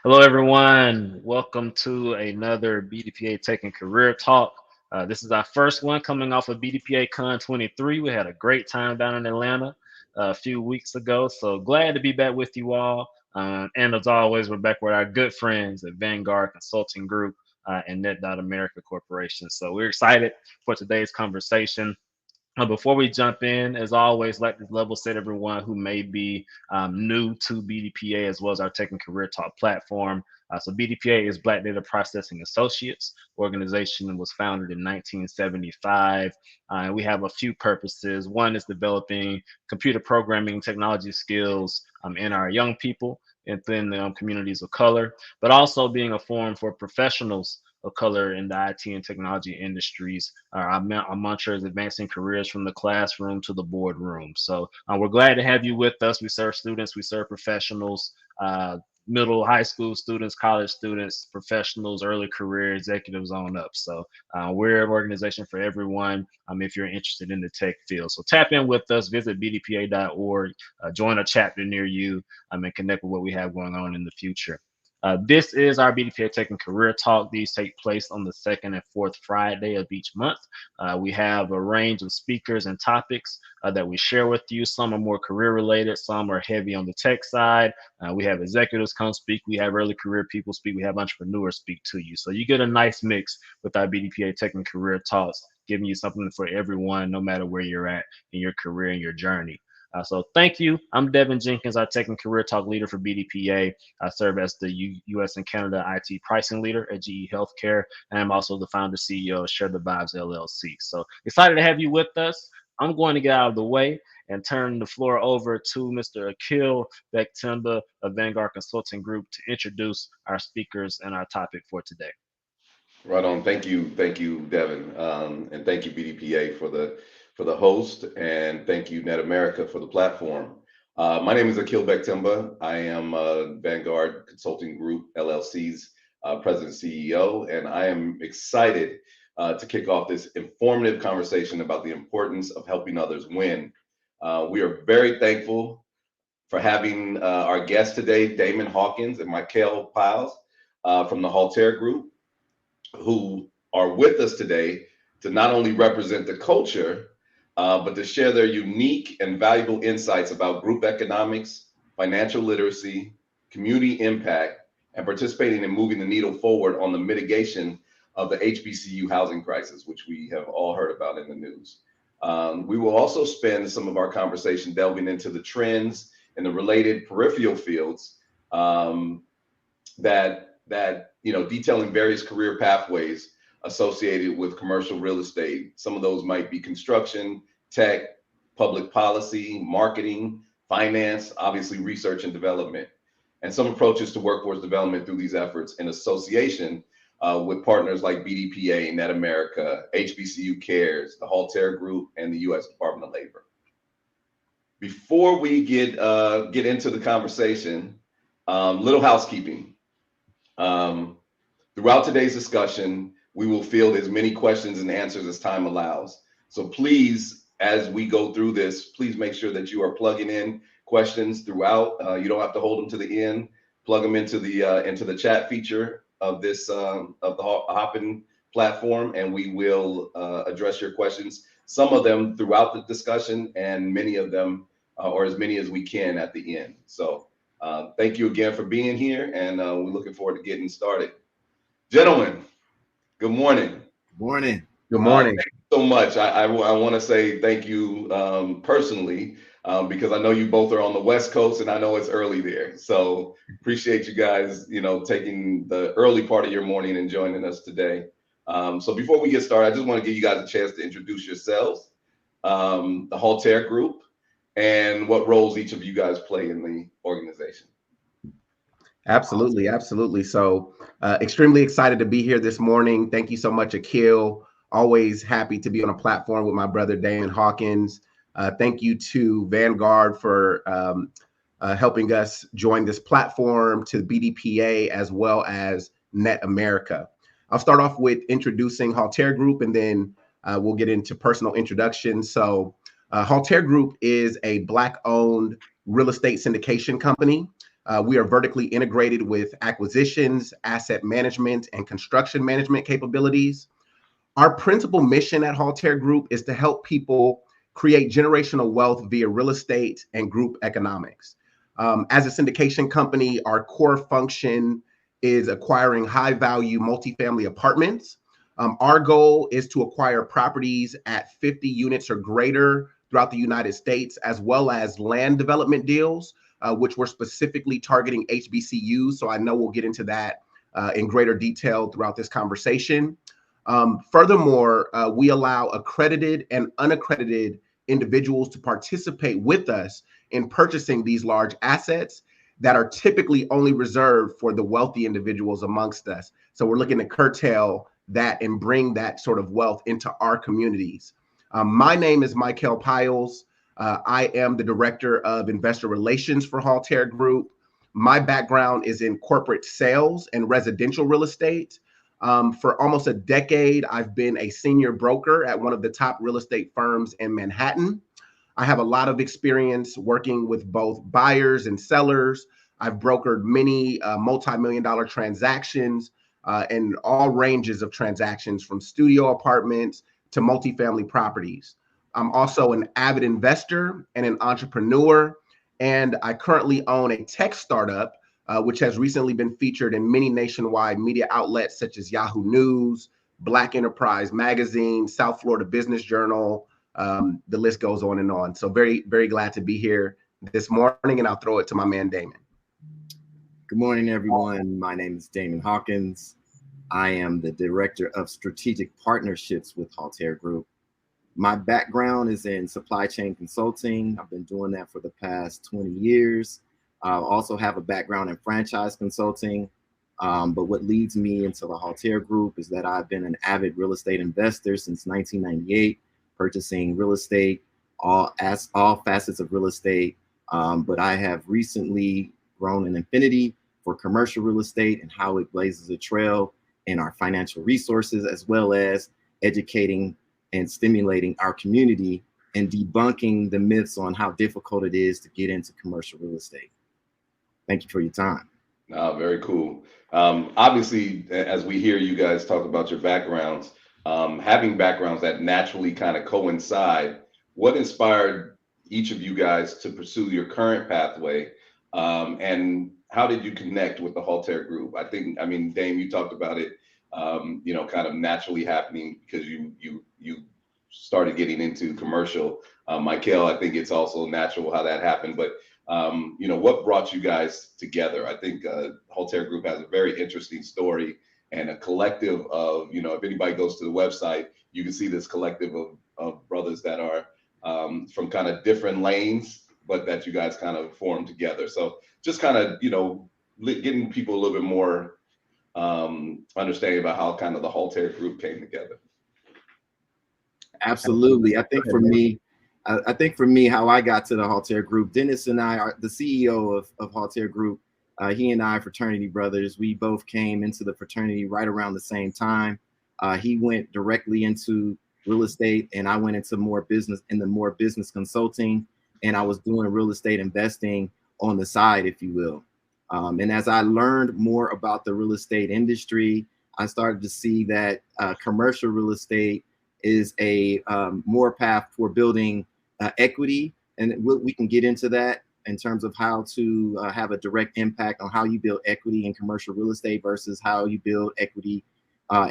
Hello, everyone. Welcome to another BDPA Tech and Career Talk. This is our first one coming off of BDPA Con 23. We had a great time down in Atlanta a few weeks ago. So glad to be back with you all. And as always, we're back with our good friends at Vanguard Consulting Group and Net.America Corporation. So we're excited for today's conversation. Before we jump in, as always, like to level set everyone who may be new to BDPA as well as our Tech and Career Talk platform. So BDPA is Black Data Processing Associates. Organization was founded in 1975. And we have a few purposes. One is developing computer programming technology skills in our young people within the communities of color, but also being a forum for professionals of color in the IT and technology industries. Our mantra is advancing careers from the classroom to the boardroom. So we're glad to have you with us. We serve students, we serve professionals, middle, high school students, college students, professionals, early career executives on up. So we're an organization for everyone if you're interested in the tech field. So tap in with us, visit bdpa.org, join a chapter near you, and connect with what we have going on in the future. This is our BDPA Tech and Career Talk. These take place on the second and fourth Friday of each month. We have a range of speakers and topics that we share with you. Some are more career related, some are heavy on the tech side. We have executives come speak, we have early career people speak, we have entrepreneurs speak to you. So you get a nice mix with our BDPA Tech and Career Talks, giving you something for everyone, no matter where you're at in your career and your journey. So thank you. I'm Devin Jenkins, our Tech and Career Talk leader for BDPA. I serve as the US and Canada IT pricing leader at GE Healthcare, and I'm also the founder CEO of Share the Vibes LLC. So excited to have you with us. I'm going to get out of the way and turn the floor over to Mr. Akil Bektimba of Vanguard Consulting Group to introduce our speakers and our topic for today. Right on. Thank you, Devin, and thank you BDPA for the host, and thank you Net.America for the platform. My name is Akil Bektimba. I am Vanguard Consulting Group LLC's President and CEO, and I am excited to kick off this informative conversation about the importance of helping others win. We are very thankful for having our guests today, Damon Hawkins and Mikael Pyles from the Haltere Group, who are with us today to not only represent the culture, but to share their unique and valuable insights about group economics, financial literacy, community impact, and participating in moving the needle forward on the mitigation of the HBCU housing crisis, which we have all heard about in the news. We will also spend some of our conversation delving into the trends and the related peripheral fields that detailing various career pathways associated with commercial real estate. Some of those might be construction, tech, public policy, marketing, finance, obviously research and development, and some approaches to workforce development through these efforts in association with partners like BDPA, Net.America, HBCU Cares, the Haltere Group, and the U.S. Department of Labor. Before we get into the conversation, little housekeeping. Throughout today's discussion, we will field as many questions and answers as time allows. So please, as we go through this, please make sure that you are plugging in questions throughout. You don't have to hold them to the end. Plug them into the chat feature of this of the Hopin platform, and we will address your questions. Some of them throughout the discussion, and many of them, or as many as we can, at the end. So thank you again for being here, and we're looking forward to getting started. Gentlemen, good morning. Morning. Good morning. Thank you so much. I want to say thank you personally because I know you both are on the West Coast and I know it's early there. So appreciate you guys, taking the early part of your morning and joining us today. So before we get started, I just want to give you guys a chance to introduce yourselves, the Haltere Group, and what roles each of you guys play in the organization. Absolutely. So extremely excited to be here this morning. Thank you so much, Akil. Always happy to be on a platform with my brother, Damon Hawkins. Thank you to Vanguard for helping us join this platform, to BDPA, as well as Net.America. I'll start off with introducing Haltere Group, and then we'll get into personal introductions. So Haltere Group is a Black-owned real estate syndication company. We are vertically integrated with acquisitions, asset management, and construction management capabilities. Our principal mission at Haltere Group is to help people create generational wealth via real estate and group economics. As a syndication company, our core function is acquiring high-value multifamily apartments. Our goal is to acquire properties at 50 units or greater throughout the United States, as well as land development deals, which we're specifically targeting HBCUs. So I know we'll get into that in greater detail throughout this conversation. Furthermore, we allow accredited and unaccredited individuals to participate with us in purchasing these large assets that are typically only reserved for the wealthy individuals amongst us. So we're looking to curtail that and bring that sort of wealth into our communities. My name is Mikael Pyles. I am the Director of Investor Relations for Haltere Group. My background is in corporate sales and residential real estate. For almost a decade, I've been a senior broker at one of the top real estate firms in Manhattan. I have a lot of experience working with both buyers and sellers. I've brokered many multi-million-dollar transactions and all ranges of transactions, from studio apartments to multifamily properties. I'm also an avid investor and an entrepreneur, and I currently own a tech startup which has recently been featured in many nationwide media outlets such as Yahoo News, Black Enterprise Magazine, South Florida Business Journal. The list goes on and on. So very, very glad to be here this morning, and I'll throw it to my man, Damon. Good morning, everyone. My name is Damon Hawkins. I am the Director of Strategic Partnerships with Haltere Group. My background is in supply chain consulting. I've been doing that for the past 20 years. I also have a background in franchise consulting, but what leads me into the Haltere Group is that I've been an avid real estate investor since 1998, purchasing real estate, all facets of real estate, but I have recently grown an affinity for commercial real estate and how it blazes a trail in our financial resources, as well as educating and stimulating our community and debunking the myths on how difficult it is to get into commercial real estate. Thank you for your time. Very cool. Obviously, as we hear you guys talk about your backgrounds, having backgrounds that naturally kind of coincide, what inspired each of you guys to pursue your current pathway? And how did you connect with the Haltere Group? I mean, Dame, you talked about it, kind of naturally happening because you started getting into commercial. Mikael, I think it's also natural how that happened, but what brought you guys together? I think Haltere Group has a very interesting story and a collective of, if anybody goes to the website, you can see this collective of brothers that are from kind of different lanes, but that you guys kind of formed together. So just kind of, getting people a little bit more understanding about how kind of the Haltere Group came together. Absolutely. I think for me, how I got to the Haltere Group, Dennis and I are the CEO of Haltere Group. He and I are fraternity brothers. We both came into the fraternity right around the same time. He went directly into real estate, and I went into more business consulting, and I was doing real estate investing on the side, if you will. And as I learned more about the real estate industry, I started to see that commercial real estate is a more path for building equity. And we can get into that in terms of how to have a direct impact on how you build equity in commercial real estate versus how you build equity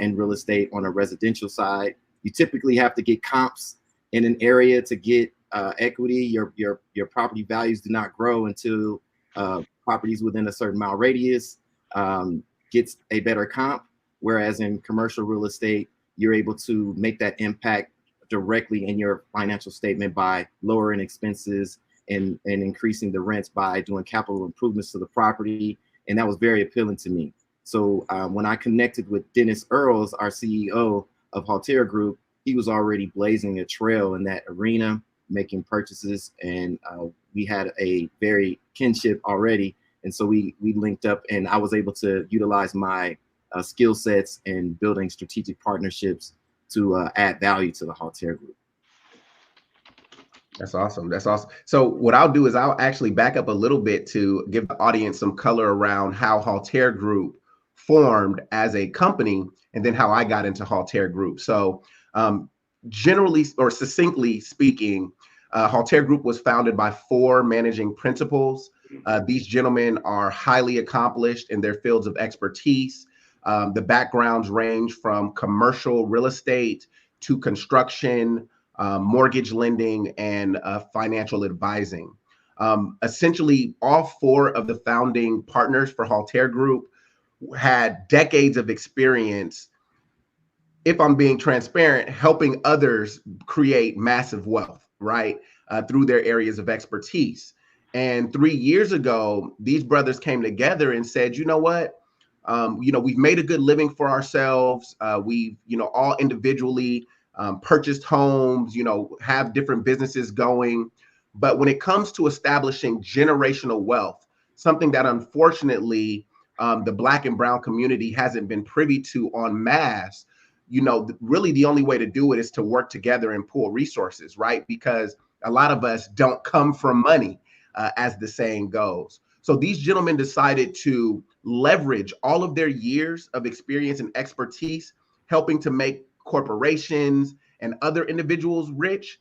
in real estate on a residential side. You typically have to get comps in an area to get equity. Your property values do not grow until properties within a certain mile radius gets a better comp. Whereas in commercial real estate, you're able to make that impact directly in your financial statement by lowering expenses and increasing the rents by doing capital improvements to the property. And that was very appealing to me. So when I connected with Dennis Earls, our CEO of Haltere Group, he was already blazing a trail in that arena, making purchases, and we had a very kinship already. And so we linked up, and I was able to utilize my skill sets in building strategic partnerships to add value to the Haltere Group. That's awesome. That's awesome. So what I'll do is I'll actually back up a little bit to give the audience some color around how Haltere Group formed as a company, and then how I got into Haltere Group. So generally or succinctly speaking, Haltere Group was founded by 4 managing principals. These gentlemen are highly accomplished in their fields of expertise. The backgrounds range from commercial real estate to construction, mortgage lending, and financial advising. Essentially, all 4 of the founding partners for Haltere Group had decades of experience, if I'm being transparent, helping others create massive wealth, right? Through their areas of expertise. And 3 years ago, these brothers came together and said, you know what? We've made a good living for ourselves. We've, all individually purchased homes, have different businesses going. But when it comes to establishing generational wealth, something that unfortunately the Black and brown community hasn't been privy to en masse, really the only way to do it is to work together and pool resources, right? Because a lot of us don't come from money, as the saying goes. So these gentlemen decided to leverage all of their years of experience and expertise, helping to make corporations and other individuals rich,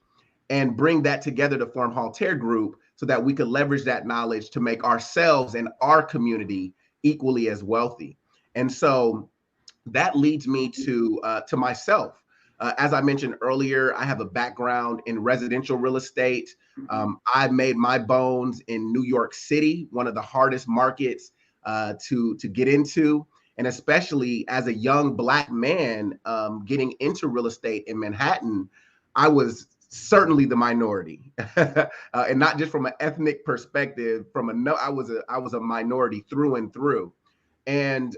and bring that together to form Haltere Group so that we could leverage that knowledge to make ourselves and our community equally as wealthy. And so that leads me to myself. As I mentioned earlier, I have a background in residential real estate. I made my bones in New York City, one of the hardest markets to get into, and especially as a young Black man getting into real estate in Manhattan, I was certainly the minority, and not just from an ethnic perspective. I was a minority through and through, and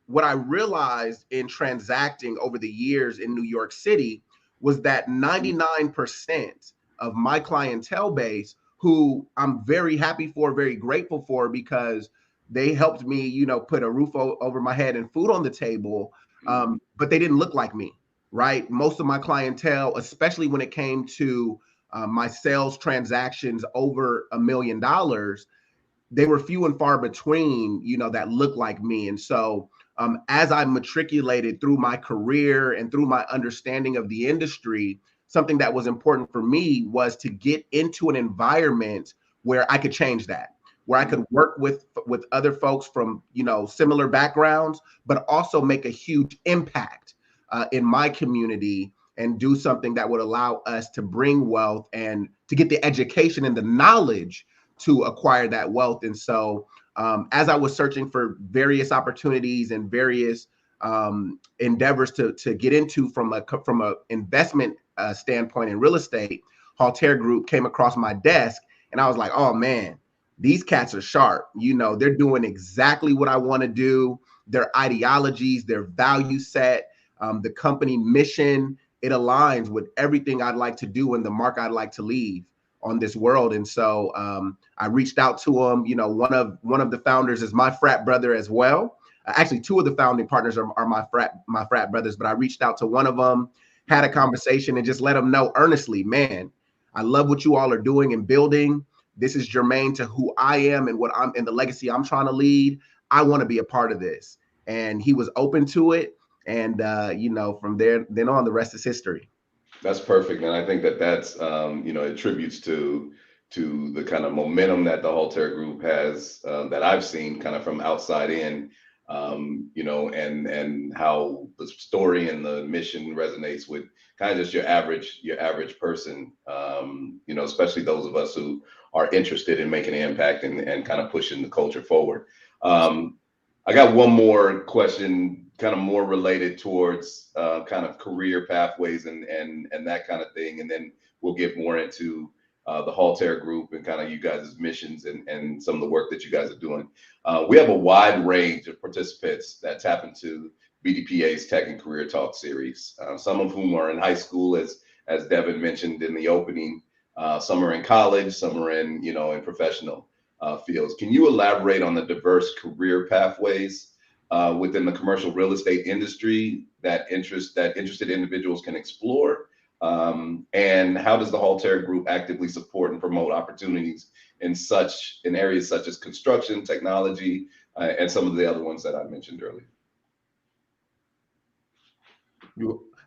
what I realized in transacting over the years in New York City was that 99% of my clientele base, who I'm very happy for, very grateful for, because they helped me, put a roof over my head and food on the table, but they didn't look like me, right? Most of my clientele, especially when it came to my sales transactions over $1 million, they were few and far between, that looked like me. And so as I matriculated through my career and through my understanding of the industry, something that was important for me was to get into an environment where I could change that, where I could work with other folks from, similar backgrounds, but also make a huge impact in my community and do something that would allow us to bring wealth and to get the education and the knowledge to acquire that wealth. And so as I was searching for various opportunities and various endeavors to get into from a investment standpoint in real estate, Haltere Group came across my desk, and I was like, oh man, these cats are sharp. They're doing exactly what I want to do. Their ideologies, their value set, the company mission, it aligns with everything I'd like to do and the mark I'd like to leave on this world. And so I reached out to them. One of the founders is my frat brother as well. Actually, 2 of the founding partners are my frat brothers, but I reached out to one of them, had a conversation, and just let them know earnestly, man, I love what you all are doing and building. This is germane to who I am and what I'm and the legacy I'm trying to lead. I want to be a part of this. And he was open to it. And from then on, the rest is history. That's perfect, and I think that's it attributes to the kind of momentum that the Haltere Group has, that I've seen kind of from outside in, and how the story and the mission resonates with kind of just your average person, especially those of us who are interested in making an impact and kind of pushing the culture forward. I got one more question, kind of more related towards kind of career pathways and that kind of thing, and then we'll get more into the Haltere Group and kind of you guys' missions and some of the work that you guys are doing. We have a wide range of participants that tap into BDPA's Tech and Career Talk series. Some of whom are in high school, as Devin mentioned in the opening. Some are in college, some are in in professional fields. Can you elaborate on the diverse career pathways within the commercial real estate industry that interested individuals can explore, And how does the Haltere Group actively support and promote opportunities in areas such as construction, technology, and some of the other ones that I mentioned earlier?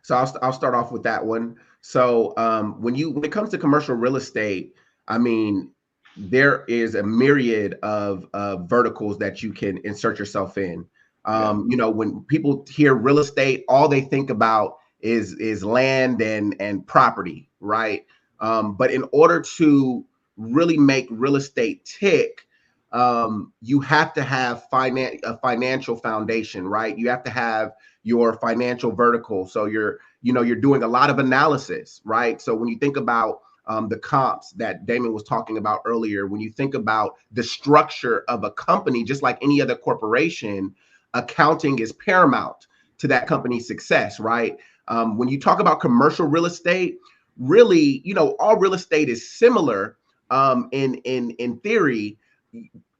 So I'll start off with that one. So when it comes to commercial real estate, I mean, there is a myriad of verticals that you can insert yourself in. You know, when people hear real estate, all they think about is land and property, right? But in order to really make real estate tick, you have to have a financial foundation, right? You have to have your financial vertical. So you're doing a lot of analysis, right? So when you think about the comps that Damon was talking about earlier, when you think about the structure of a company, just like any other corporation, accounting is paramount to that company's success, right? When you talk about commercial real estate, really, all real estate is similar in theory.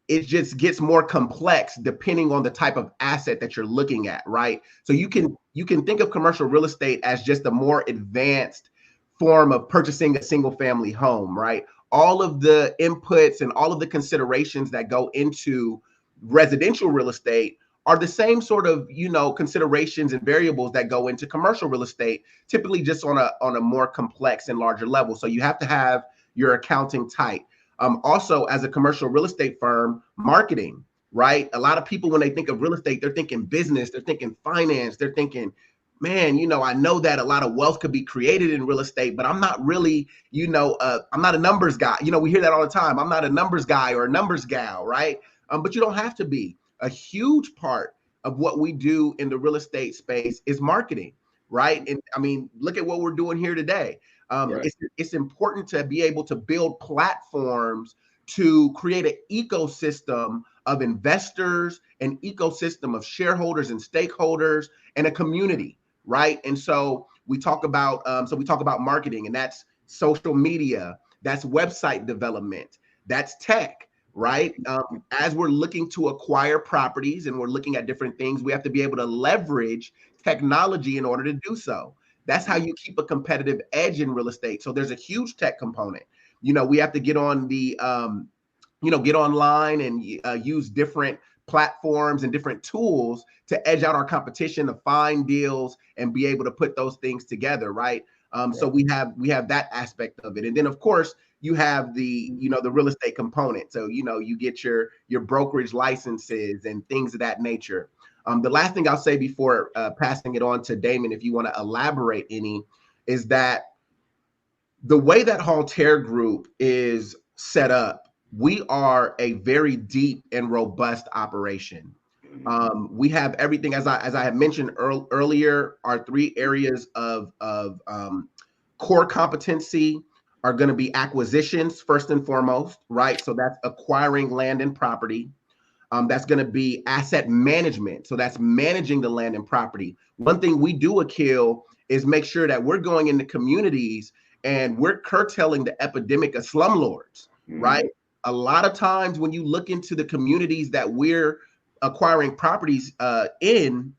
It just gets more complex depending on the type of asset that you're looking at, right? So you can think of commercial real estate as just a more advanced form of purchasing a single family home, right? All of the inputs and all of the considerations that go into residential real estate are the same sort of, considerations and variables that go into commercial real estate, typically just on a more complex and larger level. So you have to have your accounting tight. Also, as a commercial real estate firm, marketing, right? A lot of people, when they think of real estate, they're thinking business, they're thinking finance, they're thinking, man, I know that a lot of wealth could be created in real estate, but I'm not really, I'm not a numbers guy. We hear that all the time. I'm not a numbers guy or a numbers gal, right? But you don't have to be. A huge part of what we do in the real estate space is marketing, right? And I mean, look at what we're doing here today. Right. It's important to be able to build platforms to create an ecosystem of investors, an ecosystem of shareholders and stakeholders, and a community, right? And so we talk about marketing, and that's social media, that's website development, that's tech, right? As we're looking to acquire properties and we're looking at different things, we have to be able to leverage technology in order to do so. That's how you keep a competitive edge in real estate. So there's a huge tech component. We have to get on the, get online and use different platforms and different tools to edge out our competition, to find deals and be able to put those things together, right? So we have that aspect of it. And then of course you have the, the real estate component. So, you get your brokerage licenses and things of that nature. The last thing I'll say before passing it on to Damon, if you want to elaborate any, is that the way that Haltere Group is set up, we are a very deep and robust operation. We have everything, as I had mentioned earlier, our 3 areas of core competency are going to be acquisitions first and foremost, right? So that's acquiring land and property. That's going to be asset management. So that's managing the land and property. One thing we do, Akil, is make sure that we're going into communities and we're curtailing the epidemic of slumlords, right? A lot of times when you look into the communities that we're acquiring properties in,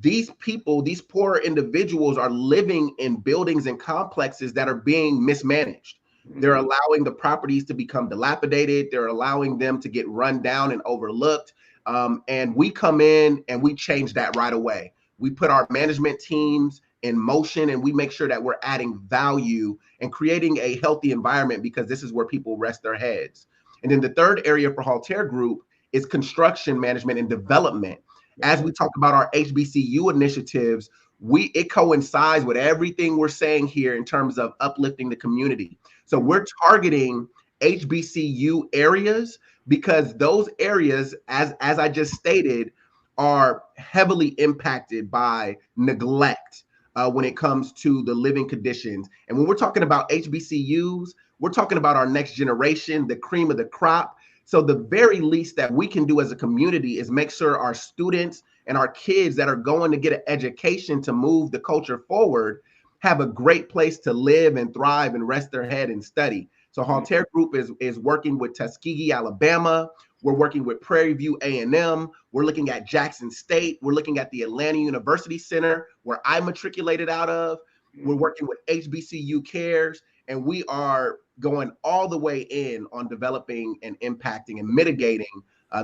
these people, these poor individuals are living in buildings and complexes that are being mismanaged. They're allowing the properties to become dilapidated. They're allowing them to get run down and overlooked. And we come in and we change that right away. We put our management teams in motion and we make sure that we're adding value and creating a healthy environment, because this is where people rest their heads. And then the third area for Haltere Group is construction management and development. As we talk about our HBCU initiatives, it coincides with everything we're saying here in terms of uplifting the community. So we're targeting HBCU areas because those areas, as I just stated, are heavily impacted by neglect when it comes to the living conditions. And when we're talking about HBCUs, we're talking about our next generation, the cream of the crop. So the very least that we can do as a community is make sure our students and our kids that are going to get an education to move the culture forward have a great place to live and thrive and rest their head and study. So Haltere Group is working with Tuskegee, Alabama. We're working with Prairie View A&M. We're looking at Jackson State. We're looking at the Atlanta University Center, where I matriculated out of. We're working with HBCU Cares, and we are going all the way in on developing and impacting and mitigating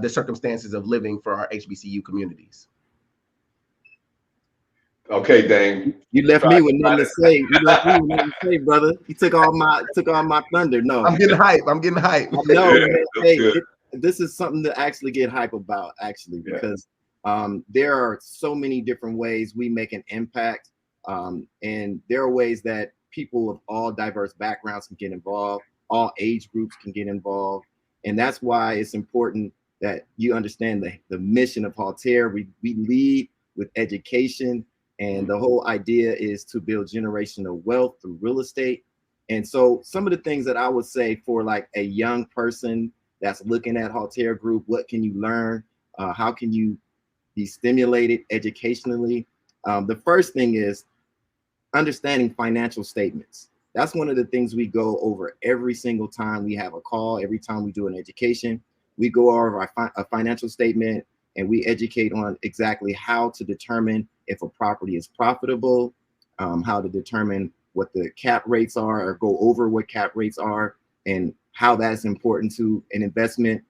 the circumstances of living for our HBCU communities. Okay, Dane. You left me with nothing to say. You left me with nothing to say, brother. You took all my thunder. No, I'm getting hype. I'm getting hype. I know, Yeah, man. that's Hey, good. this is something to actually get hype about, actually, Yeah. because there are so many different ways we make an impact, and there are ways that people of all diverse backgrounds can get involved, all age groups can get involved, and that's why it's important that you understand the mission of Haltere. We lead with education, and the whole idea is to build generational wealth through real estate. And so some of the things that I would say for like a young person that's looking at Haltere Group, what can you learn? How can you be stimulated educationally? The first thing is understanding financial statements. That's one of the things we go over every single time we have a call, every time we do an education. We go over a financial statement and we educate on exactly how to determine if a property is profitable, how to determine what the cap rates are or go over what cap rates are, and how that's important to an investment,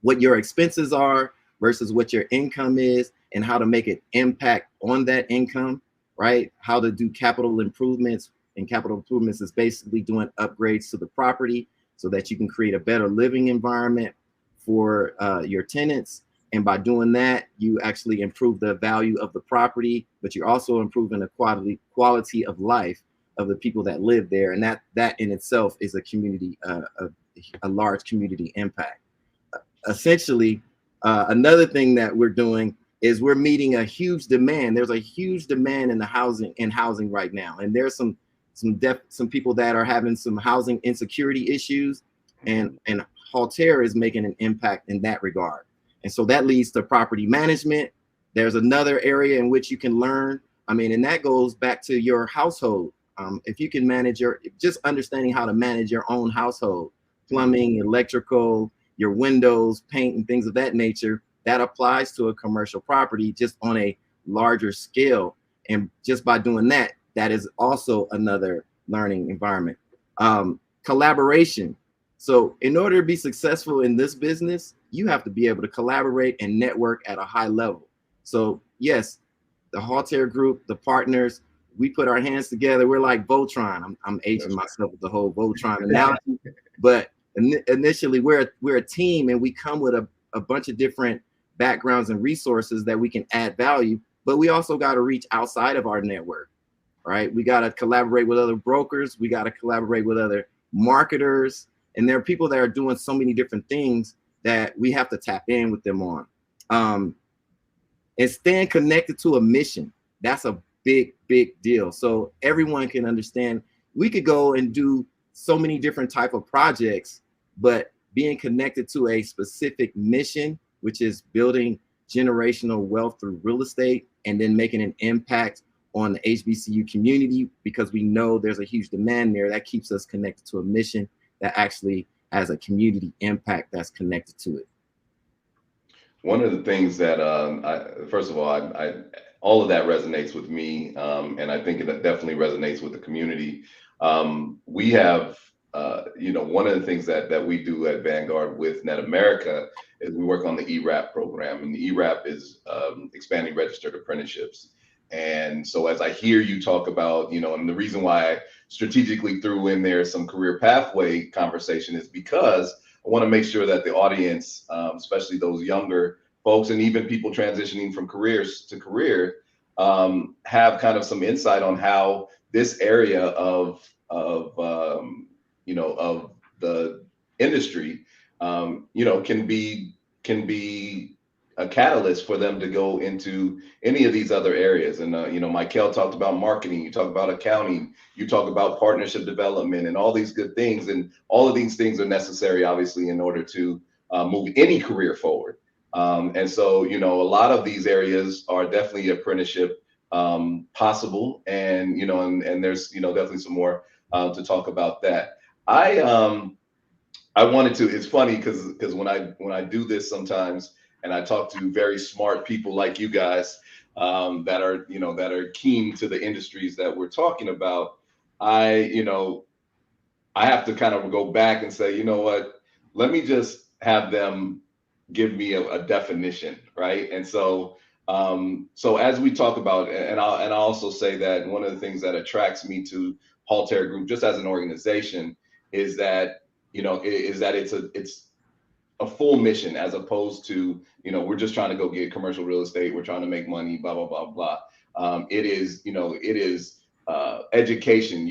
what your expenses are versus what your income is, and how to make an impact on that income, right? How to do capital improvements. And capital improvements is basically doing upgrades to the property so that you can create a better living environment for your tenants. And by doing that, you actually improve the value of the property, but you're also improving the quality of life of the people that live there. And that in itself is a community, a large community impact. Essentially, another thing that we're doing is we're meeting a huge demand. There's a huge demand in housing right now, and there's some people that are having some housing insecurity issues, and Haltere is making an impact in that regard. And so that leads to property management. There's another area in which you can learn. I mean, and that goes back to your household. If you can manage just understanding how to manage your own household, plumbing, electrical, your windows, paint, and things of that nature, that applies to a commercial property just on a larger scale. And just by doing that, that is also another learning environment. Collaboration. So in order to be successful in this business, you have to be able to collaborate and network at a high level. So yes, the Haltere Group, the partners, we put our hands together. We're like Voltron. I'm aging myself with the whole Voltron analogy, but initially we're a team, and we come with a bunch of different backgrounds and resources that we can add value, but we also got to reach outside of our network, right? We got to collaborate with other brokers. We got to collaborate with other marketers. And there are people that are doing so many different things that we have to tap in with them on. And staying connected to a mission. That's a big deal. So everyone can understand. We could go and do so many different type of projects, but being connected to a specific mission, which is building generational wealth through real estate, and then making an impact on the HBCU community, because we know there's a huge demand there, that keeps us connected to a mission that actually has a community impact that's connected to it. One of the things that, first of all, all of that resonates with me, and I think it definitely resonates with the community. We have, one of the things that we do at Vanguard with Net.America is we work on the ERAP program, and the ERAP is expanding registered apprenticeships. And so as I hear you talk about, and the reason why I strategically threw in there some career pathway conversation is because I want to make sure that the audience, especially those younger folks and even people transitioning from careers to career, have kind of some insight on how this area of the industry, can be a catalyst for them to go into any of these other areas. And Mikael talked about marketing, you talk about accounting, you talk about partnership development, and all these good things. And all of these things are necessary, obviously, in order to move any career forward. And so, a lot of these areas are definitely apprenticeship possible, and and there's definitely some more to talk about that. I wanted to. It's funny because when I do this sometimes, and I talk to very smart people like you guys, that are keen to the industries that we're talking about, I have to kind of go back and say, you know what, let me just have them give me a definition, right? And so so as we talk about, and I'll also say that one of the things that attracts me to Haltere Group just as an organization is that it's a full mission, as opposed to, we're just trying to go get commercial real estate, we're trying to make money, blah blah blah blah. It is education.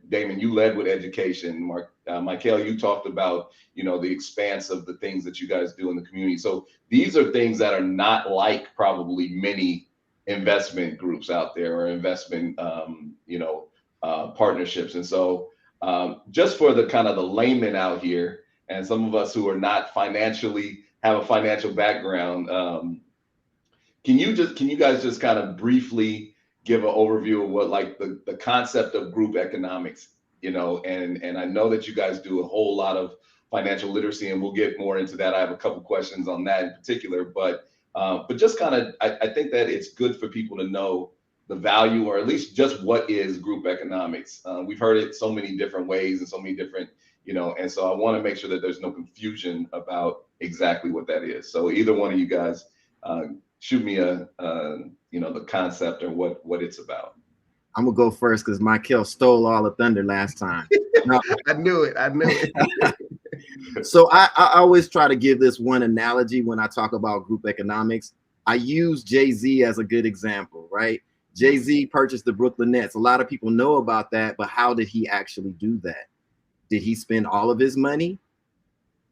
Damon, you led with education. Mikael, you talked about the expanse of the things that you guys do in the community. So these are things that are not like probably many investment groups out there, or investment partnerships. And so just for the kind of the layman out here, and some of us who are not have a financial background, can you guys just kind of briefly give an overview of what, like, the concept of group economics, and I know that you guys do a whole lot of financial literacy, and we'll get more into that. I have a couple questions on that in particular, but just kind of, I think that it's good for people to know the value, or at least just what is group economics. We've heard it so many different ways and so many different, and so I want to make sure that there's no confusion about exactly what that is. So either one of you guys, shoot me the concept or what it's about. I'm gonna go first because Mikael stole all the thunder last time. No. I knew it. So I always try to give this one analogy when I talk about group economics. I use Jay-Z as a good example, right? Jay-Z purchased the Brooklyn Nets. A lot of people know about that, but how did he actually do that? Did he spend all of his money?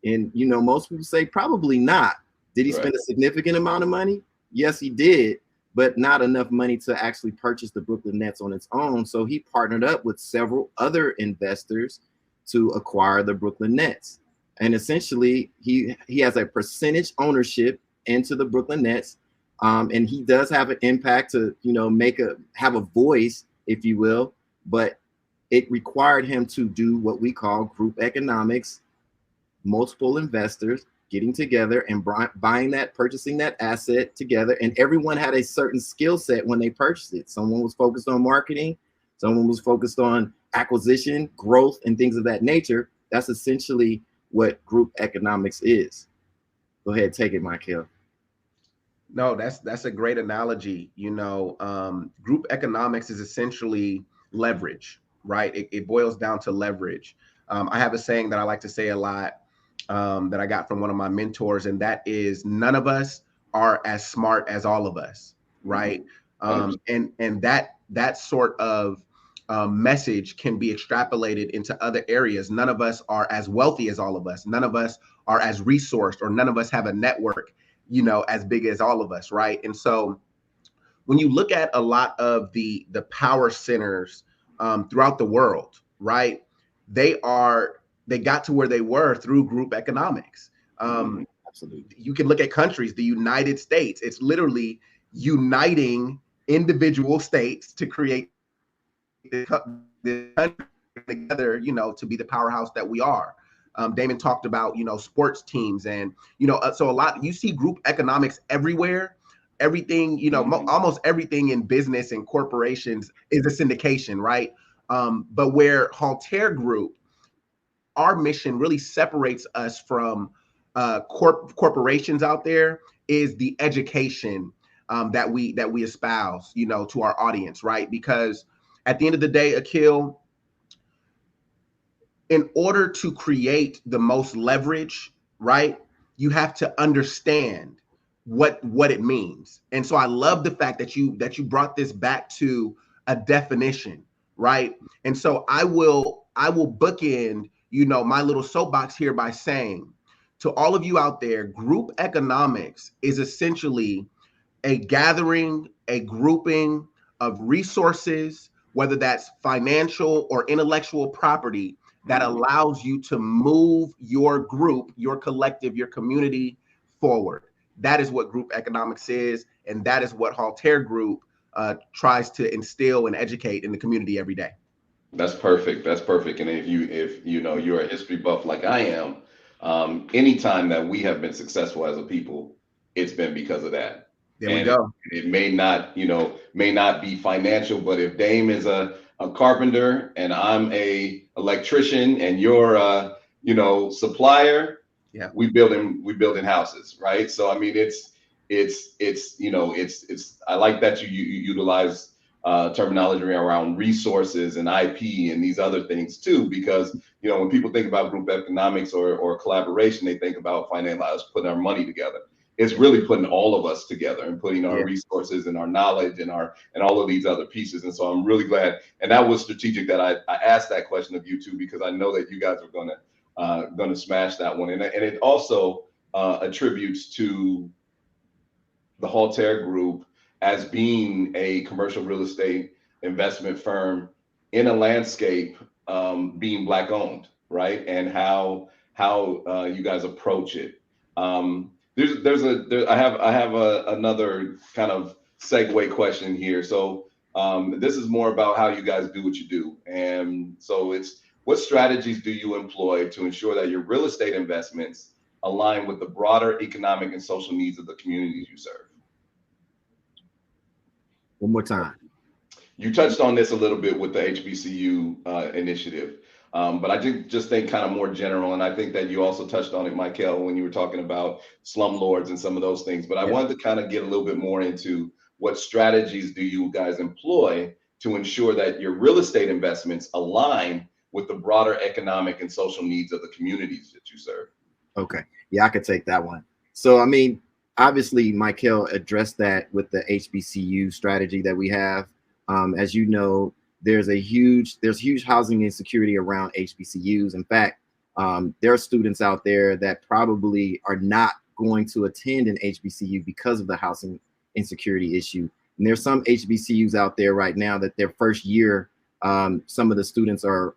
And most people say probably not. Did he spend a significant amount of money? Yes, he did, but not enough money to actually purchase the Brooklyn Nets on its own. So he partnered up with several other investors to acquire the Brooklyn Nets. And essentially, he has a percentage ownership into the Brooklyn Nets. And he does have an impact to, have a voice, if you will, but it required him to do what we call group economics, multiple investors getting together and purchasing that asset together. And everyone had a certain skill set when they purchased it. Someone was focused on marketing. Someone was focused on acquisition, growth, and things of that nature. That's essentially what group economics is. Go ahead, take it, Mikael. No, that's a great analogy. Group economics is essentially leverage, right? It boils down to leverage. I have a saying that I like to say a lot, that I got from one of my mentors, and that is, none of us are as smart as all of us, right? And that sort of message can be extrapolated into other areas. None of us are as wealthy as all of us. None of us are as resourced, or none of us have a network, as big as all of us, right? And so when you look at a lot of the power centers throughout the world, right, they got to where they were through group economics. Absolutely. You can look at countries, the United States. It's literally uniting individual states to create the country together, to be the powerhouse that we are. Damon talked about, sports teams, and, so a lot, you see group economics everywhere. Everything, almost everything in business and corporations is a syndication, right? But where Haltere Group, our mission really separates us from corporations out there, is the education that we espouse, to our audience, right? Because at the end of the day, Akil, in order to create the most leverage, right, you have to understand what it means. And so I love the fact that you brought this back to a definition, right? And so I will bookend, my little soapbox here by saying to all of you out there, group economics is essentially a gathering, a grouping of resources, whether that's financial or intellectual property, that allows you to move your group, your collective, your community forward. That is what group economics is, and that is what Haltere Group tries to instill and educate in the community every day. That's perfect. That's perfect. And if you're a history buff like I am, anytime that we have been successful as a people, it's been because of that. There we go. It may not, may not be financial, but if Dame is a carpenter and I'm a electrician and you're a, supplier, Yeah. we building houses, right? So I mean, it's I like that you utilize terminology around resources and IP and these other things too, because when people think about group economics or collaboration, they think about us putting our money together. It's really putting all of us together and putting our resources and our knowledge and all of these other pieces. And so I'm really glad, and that was strategic that I asked that question of you two, because I know that you guys are gonna smash that one, and it also attributes to the Haltere Group as being a commercial real estate investment firm in a landscape being Black owned, right? And how you guys approach it. I have another kind of segue question here. So this is more about how you guys do what you do, and so it's, what strategies do you employ to ensure that your real estate investments align with the broader economic and social needs of the communities you serve? One more time. You touched on this a little bit with the HBCU initiative, but I just think kind of more general, and I think that you also touched on it, Mikael, when you were talking about slumlords and some of those things. But I wanted to kind of get a little bit more into what strategies do you guys employ to ensure that your real estate investments align with the broader economic and social needs of the communities that you serve? Okay, yeah, I could take that one. So I mean, obviously, Mikael addressed that with the HBCU strategy that we have. As you know, there's huge housing insecurity around HBCUs. In fact, there are students out there that probably are not going to attend an HBCU because of the housing insecurity issue. And there's some HBCUs out there right now that their first year, some of the students are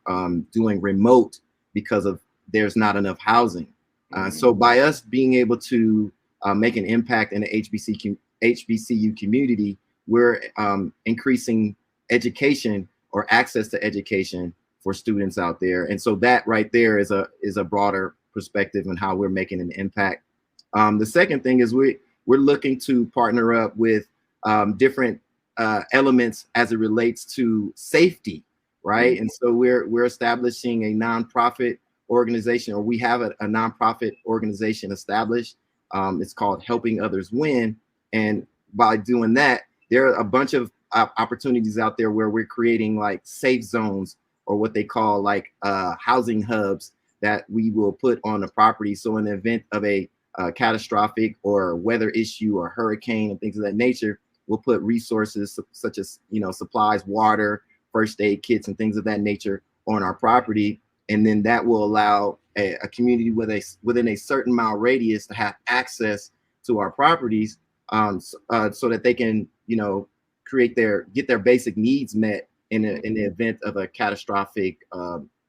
doing remote because of there's not enough housing. So by us being able to make an impact in the HBCU community, we're increasing education or access to education for students out there. And so that right there is a broader perspective on how we're making an impact. The second thing is we're looking to partner up with different elements as it relates to safety, right? And so we're establishing a nonprofit organization, or we have a nonprofit organization established. It's called Helping Others Win. And by doing that, there are a bunch of opportunities out there where we're creating like safe zones, or what they call like housing hubs that we will put on the property. So in the event of a catastrophic or weather issue or hurricane and things of that nature, we'll put resources such as, supplies, water, first aid kits, and things of that nature on our property. And then that will allow a community within a certain mile radius to have access to our properties, so that they can, get their basic needs met in the event of a catastrophic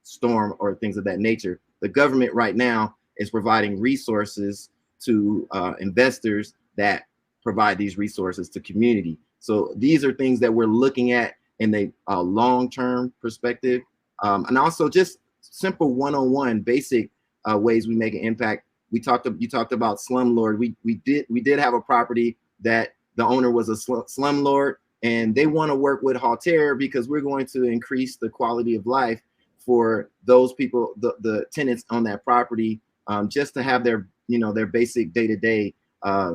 storm or things of that nature. The government right now is providing resources to investors that provide these resources to community. So these are things that we're looking at in a long-term perspective, and also just simple one-on-one basic ways we make an impact. You talked about slumlord. We did have a property that the owner was a slumlord, and they want to work with Haltere because we're going to increase the quality of life for those people, the tenants on that property, just to have their basic day-to-day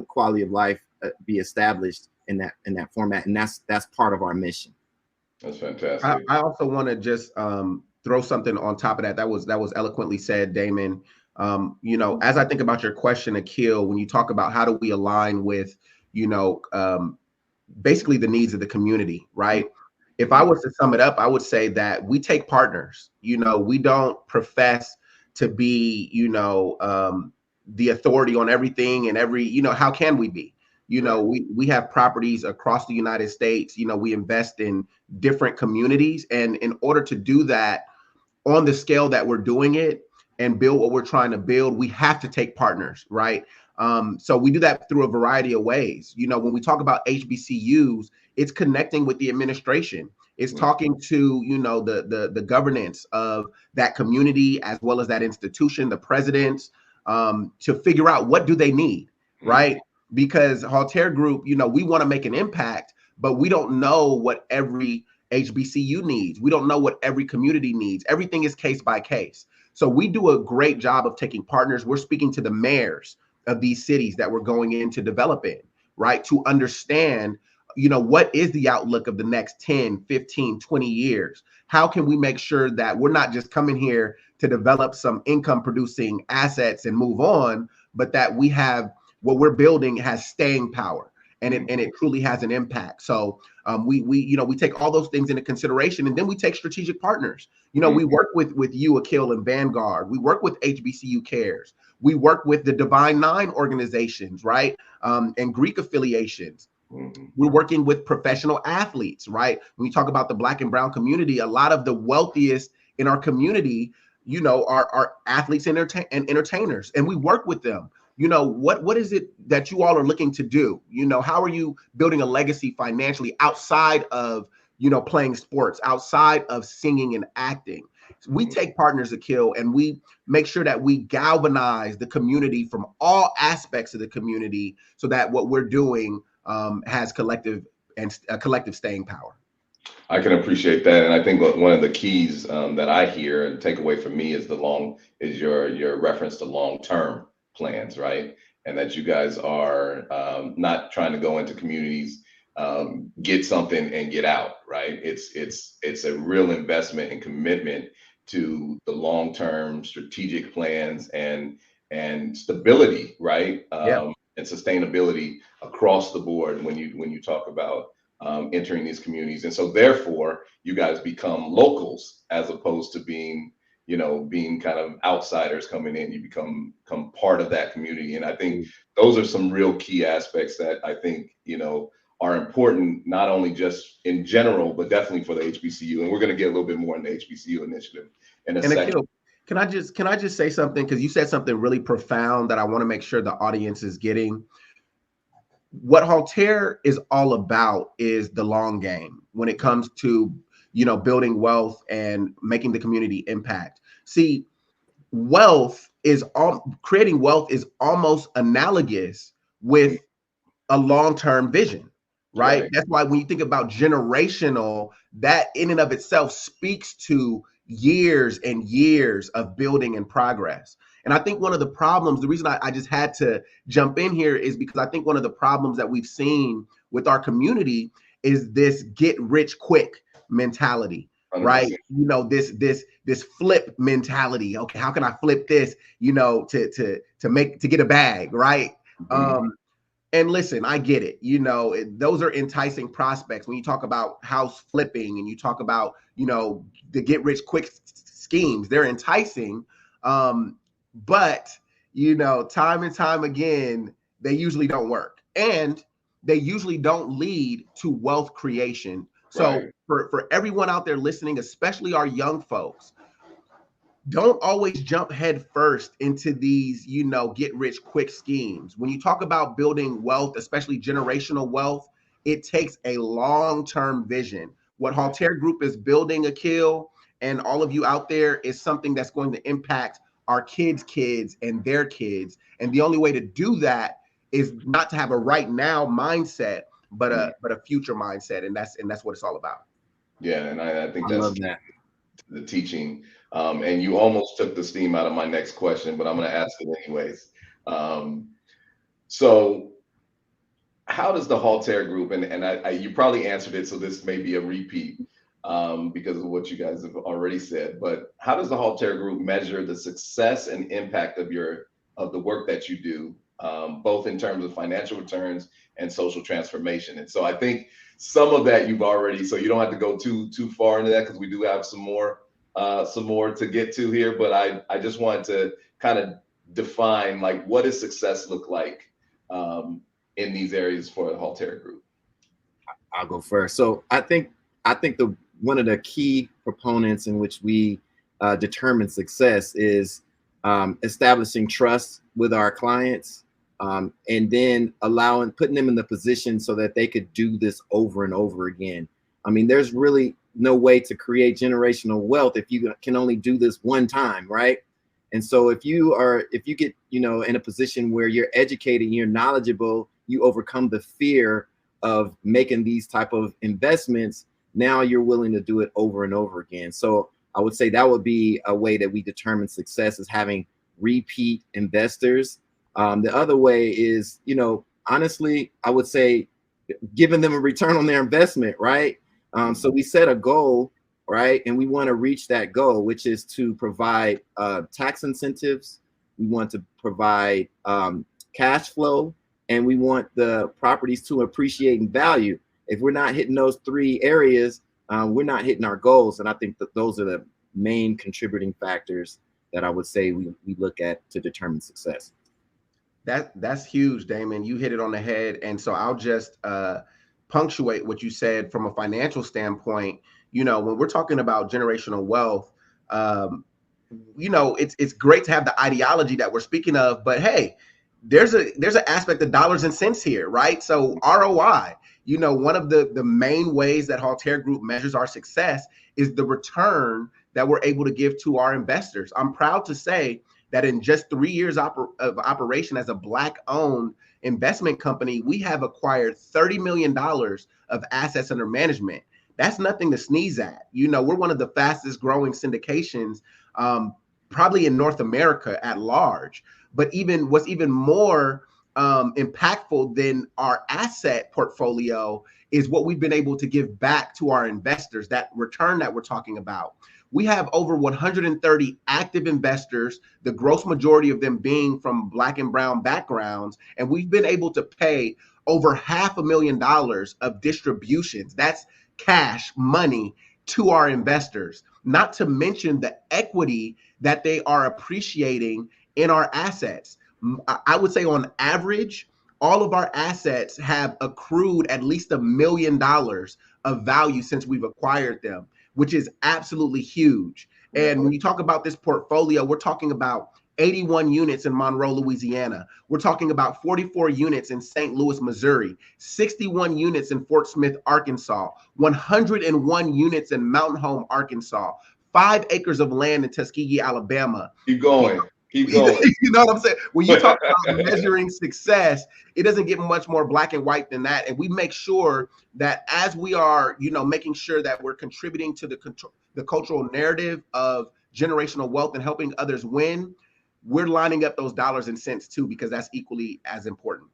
quality of life be established in that format, and that's part of our mission. That's fantastic. I also want to just throw something on top of that. That was eloquently said, Damon. As I think about your question, Akil, when you talk about how do we align with, basically the needs of the community, right? If I was to sum it up, I would say that we take partners. We don't profess to be, the authority on everything and how can we be? We have properties across the United States. We invest in different communities. And in order to do that on the scale that we're doing it and build what we're trying to build, we have to take partners, right? So we do that through a variety of ways. When we talk about HBCUs, it's connecting with the administration. It's talking to, the governance of that community as well as that institution, the presidents, to figure out what do they need, right? because Haltere Group, you know, we want to make an impact, but we don't know what every HBCU needs. We don't know what every community needs. Everything is case by case. So we do a great job of taking partners. We're speaking to the mayors of these cities that we're going in to develop in, right? To understand, you know, what is the outlook of the next 10, 15, 20 years? How can we make sure that we're not just coming here to develop some income producing assets and move on, but that we have what we're building has staying power, and it truly has an impact. So we you know, we take all those things into consideration, and then we take strategic partners. You know, we work with you, Akil, and Vanguard. We work with HBCU Cares. We work with the Divine Nine organizations, right? And Greek affiliations. We're working with professional athletes, right? When we talk about the Black and brown community, a lot of the wealthiest in our community, you know, are athletes and entertainers, and we work with them. You know, what is it that you all are looking to do? You know, how are you building a legacy financially outside of, you know, playing sports, outside of singing and acting? We take partners, Akil, and we make sure that we galvanize the community from all aspects of the community so that what we're doing has collective staying power. I can appreciate that, and I think one of the keys that I hear and take away from me is your reference to long-term plans, right? And that you guys are not trying to go into communities, get something and get out, right? It's a real investment and commitment to the long-term strategic plans and stability, right? And sustainability across the board when you talk about entering these communities. And so therefore you guys become locals as opposed to being kind of outsiders coming in. You become part of that community. And I think those are some real key aspects that I think, you know, are important, not only just in general, but definitely for the HBCU. And we're going to get a little bit more in the HBCU initiative in a second. Akil, can I just say something? Because you said something really profound that I want to make sure the audience is getting. What Haltere is all about is the long game when it comes to, you know, building wealth and making the community impact. See, creating wealth is almost analogous with a long-term vision, right? That's why when you think about generational, that in and of itself speaks to years and years of building and progress. And I think one of the problems, the reason I just had to jump in here is because I think one of the problems that we've seen with our community is this get rich quick mentality, 100%. Right? You know, this flip mentality. Okay, how can I flip this, you know, to get a bag, right? And listen, I get it. You know, those are enticing prospects. When you talk about house flipping and you talk about, you know, the get rich quick schemes, they're enticing. But, you know, time and time again, they usually don't work, and they usually don't lead to wealth creation. So for everyone out there listening, especially our young folks, don't always jump head first into these, you know, get rich quick schemes. When you talk about building wealth, especially generational wealth, it takes a long-term vision. What Haltere Group is building, Akil, and all of you out there, is something that's going to impact our kids' kids and their kids. And the only way to do that is not to have a right now mindset, but a future mindset. And that's what it's all about. Yeah, and I think that's the teaching. And you almost took the steam out of my next question, but I'm going to ask it anyways. So how does the Haltere Group, and you probably answered it, so this may be a repeat because of what you guys have already said, but how does the Haltere Group measure the success and impact of the work that you do, both in terms of financial returns and social transformation? And so I think some of that you've already, so you don't have to go too far into that, because we do have some more to get to here, but I just wanted to kind of define, like, what does success look like in these areas for the Haltere Group? I'll go first. So I think one of the key proponents in which we determine success is establishing trust with our clients, and then putting them in the position so that they could do this over and over again. I mean, there's really no way to create generational wealth if you can only do this one time, right? And so if you get, you know, in a position where you're educated, you're knowledgeable, you overcome the fear of making these type of investments, now you're willing to do it over and over again. So I would say that would be a way that we determine success, is having repeat investors. The other way is, you know, honestly, I would say giving them a return on their investment, right? So we set a goal, right? And we want to reach that goal, which is to provide tax incentives. We want to provide cash flow, and we want the properties to appreciate in value. If we're not hitting those three areas, we're not hitting our goals. And I think that those are the main contributing factors that I would say we look at to determine success. That's huge, Damon. You hit it on the head. And so I'll just punctuate what you said from a financial standpoint. You know, when we're talking about generational wealth, you know, it's great to have the ideology that we're speaking of, but hey, there's an aspect of dollars and cents here, right? So ROI, you know, one of the main ways that Haltere Group measures our success is the return that we're able to give to our investors. I'm proud to say that in just 3 years of operation as a Black-owned investment company, we have acquired $30 million of assets under management. That's nothing to sneeze at. You know, we're one of the fastest growing syndications, probably in North America at large. But what's even more impactful than our asset portfolio is what we've been able to give back to our investors, that return that we're talking about. We have over 130 active investors, the gross majority of them being from Black and brown backgrounds, and we've been able to pay over $500,000 of distributions. That's cash money to our investors, not to mention the equity that they are appreciating in our assets. I would say on average, all of our assets have accrued at least $1 million of value since we've acquired them, which is absolutely huge. And when you talk about this portfolio, we're talking about 81 units in Monroe, Louisiana. We're talking about 44 units in St. Louis, Missouri, 61 units in Fort Smith, Arkansas, 101 units in Mountain Home, Arkansas, 5 acres of land in Tuskegee, Alabama. Keep going. Keep going. You know what I'm saying? When you talk about measuring success, it doesn't get much more black and white than that. And we make sure that as we are, you know, making sure that we're contributing to the cultural narrative of generational wealth and helping others win, we're lining up those dollars and cents too, because that's equally as important.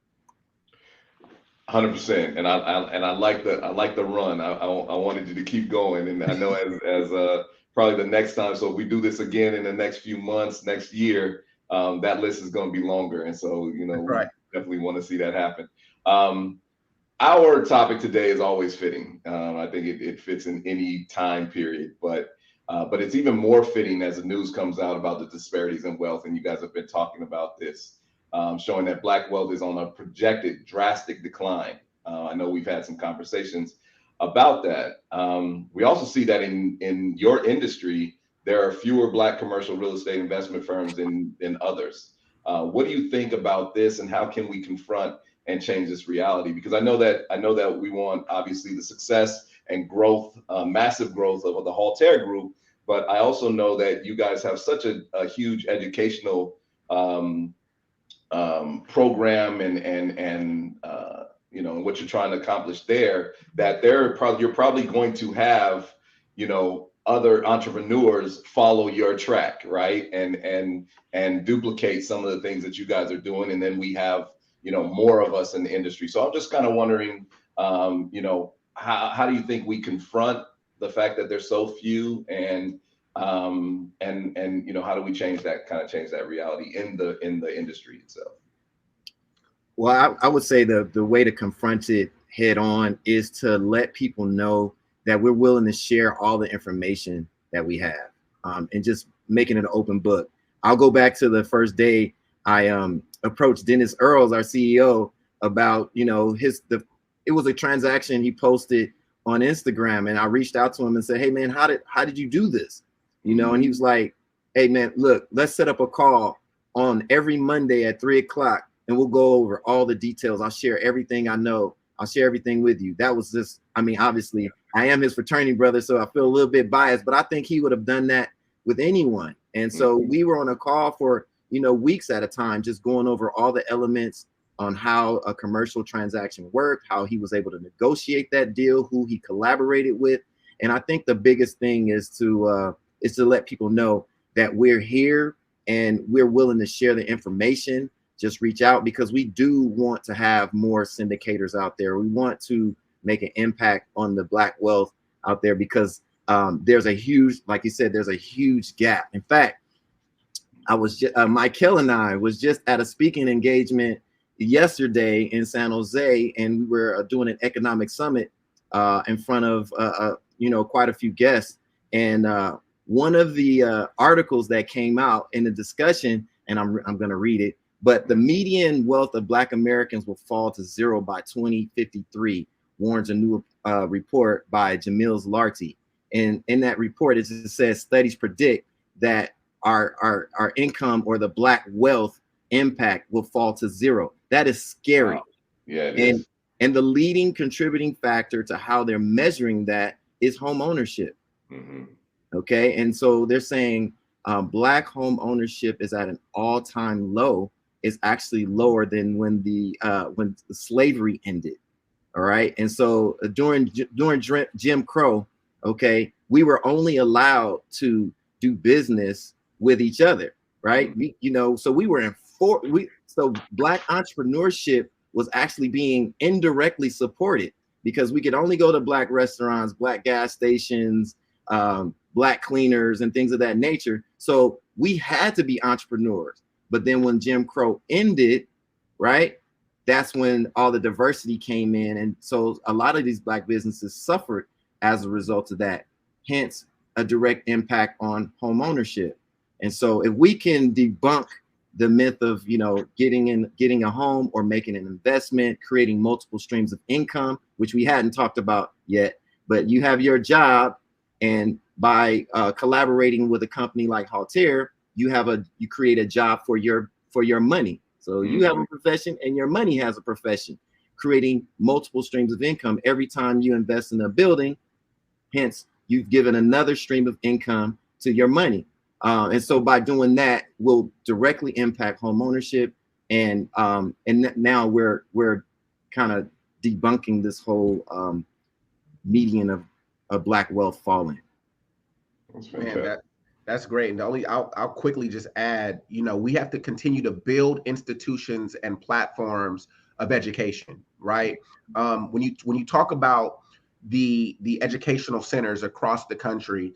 100%. And I like the run. I wanted you to keep going, and I know as probably the next time. So if we do this again in the next few months, next year, that list is going to be longer. And so, you know, right, we definitely want to see that happen. Our topic today is always fitting. I think it fits in any time period, but it's even more fitting as the news comes out about the disparities in wealth. And you guys have been talking about this, showing that Black wealth is on a projected drastic decline. I know we've had some conversations about that. We also see that in your industry, there are fewer Black commercial real estate investment firms than others. What do you think about this, and how can we confront and change this reality? Because I know that we want obviously the success and growth, massive growth of the Haltere Group, but I also know that you guys have such a huge educational program and you know, what you're trying to accomplish there, that you're probably going to have, you know, other entrepreneurs follow your track, right? And duplicate some of the things that you guys are doing. And then we have, you know, more of us in the industry. So I'm just kind of wondering, you know, how do you think we confront the fact that there's so few, and you know, how do we change that reality in the industry itself? Well, I would say the way to confront it head on is to let people know that we're willing to share all the information that we have, and just making it an open book. I'll go back to the first day I approached Dennis Earls, our CEO, about, you know, it was a transaction he posted on Instagram, and I reached out to him and said, hey man, how did you do this? You know, and he was like, hey man, look, let's set up a call on every Monday at 3 o'clock. And we'll go over all the details. I'll share everything I know. I'll share everything with you. That was just, I mean, obviously I am his fraternity brother, so I feel a little bit biased, but I think he would have done that with anyone. And so we were on a call for, you know, weeks at a time, just going over all the elements on how a commercial transaction worked, how he was able to negotiate that deal, who he collaborated with. And I think the biggest thing is to let people know that we're here and we're willing to share the information. Just reach out, because we do want to have more syndicators out there. We want to make an impact on the Black wealth out there, because there's a huge, like you said, there's a huge gap. In fact, I was just, Mikael and I was just at a speaking engagement yesterday in San Jose, and we were doing an economic summit in front of quite a few guests. And one of the articles that came out in the discussion, and I'm going to read it, but the median wealth of Black Americans will fall to zero by 2053, warns a new report by Jamil's Larty. And in that report, it just says studies predict that our income, or the Black wealth impact, will fall to zero. That is scary. Wow. Yeah, it is. And the leading contributing factor to how they're measuring that is home ownership. Mm-hmm. Okay, and so they're saying Black home ownership is at an all-time low. It's actually lower than when the slavery ended. All right, and so during Jim Crow, okay, we were only allowed to do business with each other, right? So we were so Black entrepreneurship was actually being indirectly supported, because we could only go to Black restaurants, Black gas stations, Black cleaners, and things of that nature. So we had to be entrepreneurs. But then when Jim Crow ended, right, that's when all the diversity came in. And so a lot of these Black businesses suffered as a result of that, hence a direct impact on home ownership. And so if we can debunk the myth of, getting a home or making an investment, creating multiple streams of income, which we hadn't talked about yet, but you have your job, and by collaborating with a company like Haltere, you create a job for your money. So you have a profession, and your money has a profession, creating multiple streams of income every time you invest in a building. Hence, you've given another stream of income to your money. And so by doing that, will directly impact home ownership. And now we're kind of debunking this whole median of Black wealth falling. Man, that's great. And I'll quickly just add, we have to continue to build institutions and platforms of education, right? When you talk about the educational centers across the country,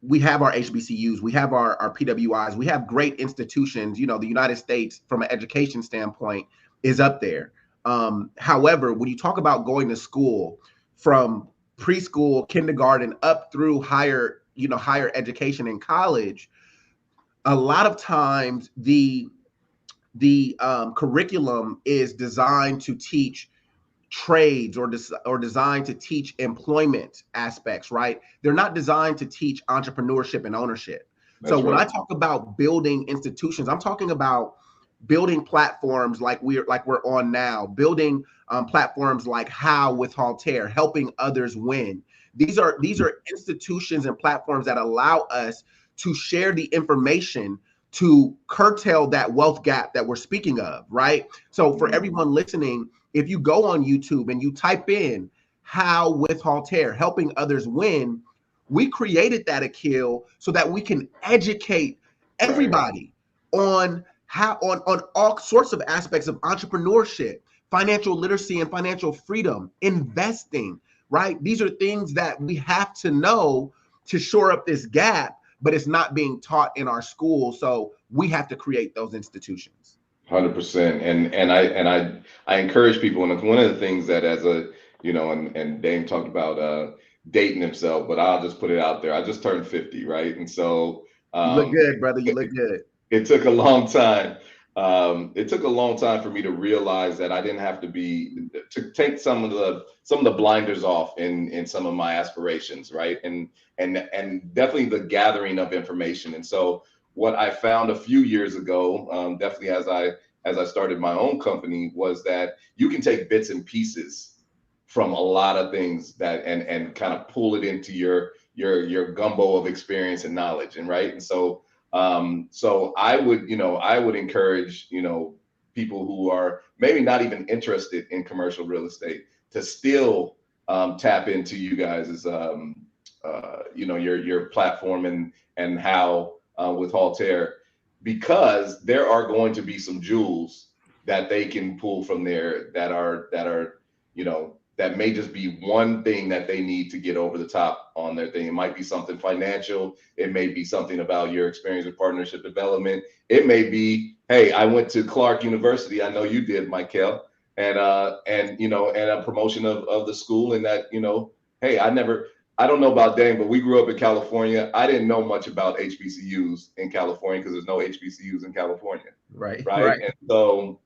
we have our HBCUs, we have our PWIs, we have great institutions. The United States, from an education standpoint, is up there. However, when you talk about going to school from preschool, kindergarten, up through higher education in college, a lot of times the curriculum is designed to teach trades or designed to teach employment aspects, right? They're not designed to teach entrepreneurship and ownership. That's so right. When I talk about building institutions, I'm talking about building platforms like we're on now, building platforms like How with Haltere, helping others win. These are institutions and platforms that allow us to share the information to curtail that wealth gap that we're speaking of, right? So for everyone listening, if you go on YouTube and you type in How with Haltere, helping others win, we created that, Akil, so that we can educate everybody on all sorts of aspects of entrepreneurship, financial literacy and financial freedom, investing, right? These are things that we have to know to shore up this gap, but it's not being taught in our schools. So we have to create those institutions. 100%. And I encourage people, and one of the things that and Dame talked about dating himself, but I'll just put it out there. I just turned 50, right? And so you look good, brother. You look good. It took a long time. It took a long time for me to realize that I didn't have to take some of the blinders off in some of my aspirations, right? And definitely the gathering of information. And so what I found a few years ago, definitely as I started my own company, was that you can take bits and pieces from a lot of things that and kind of pull it into your gumbo of experience and knowledge, and right. And so I would encourage people who are maybe not even interested in commercial real estate to still tap into you guys' your platform and how with Haltere, because there are going to be some jewels that they can pull from there that are that may just be one thing that they need to get over the top on their thing. It might be something financial. It may be something about your experience with partnership development. It may be, hey, I went to Clark University. I know you did, Mikael, and a promotion of the school, and that, hey, I don't know about Dane, but we grew up in California. I didn't know much about HBCUs in California because there's no HBCUs in California. Right. And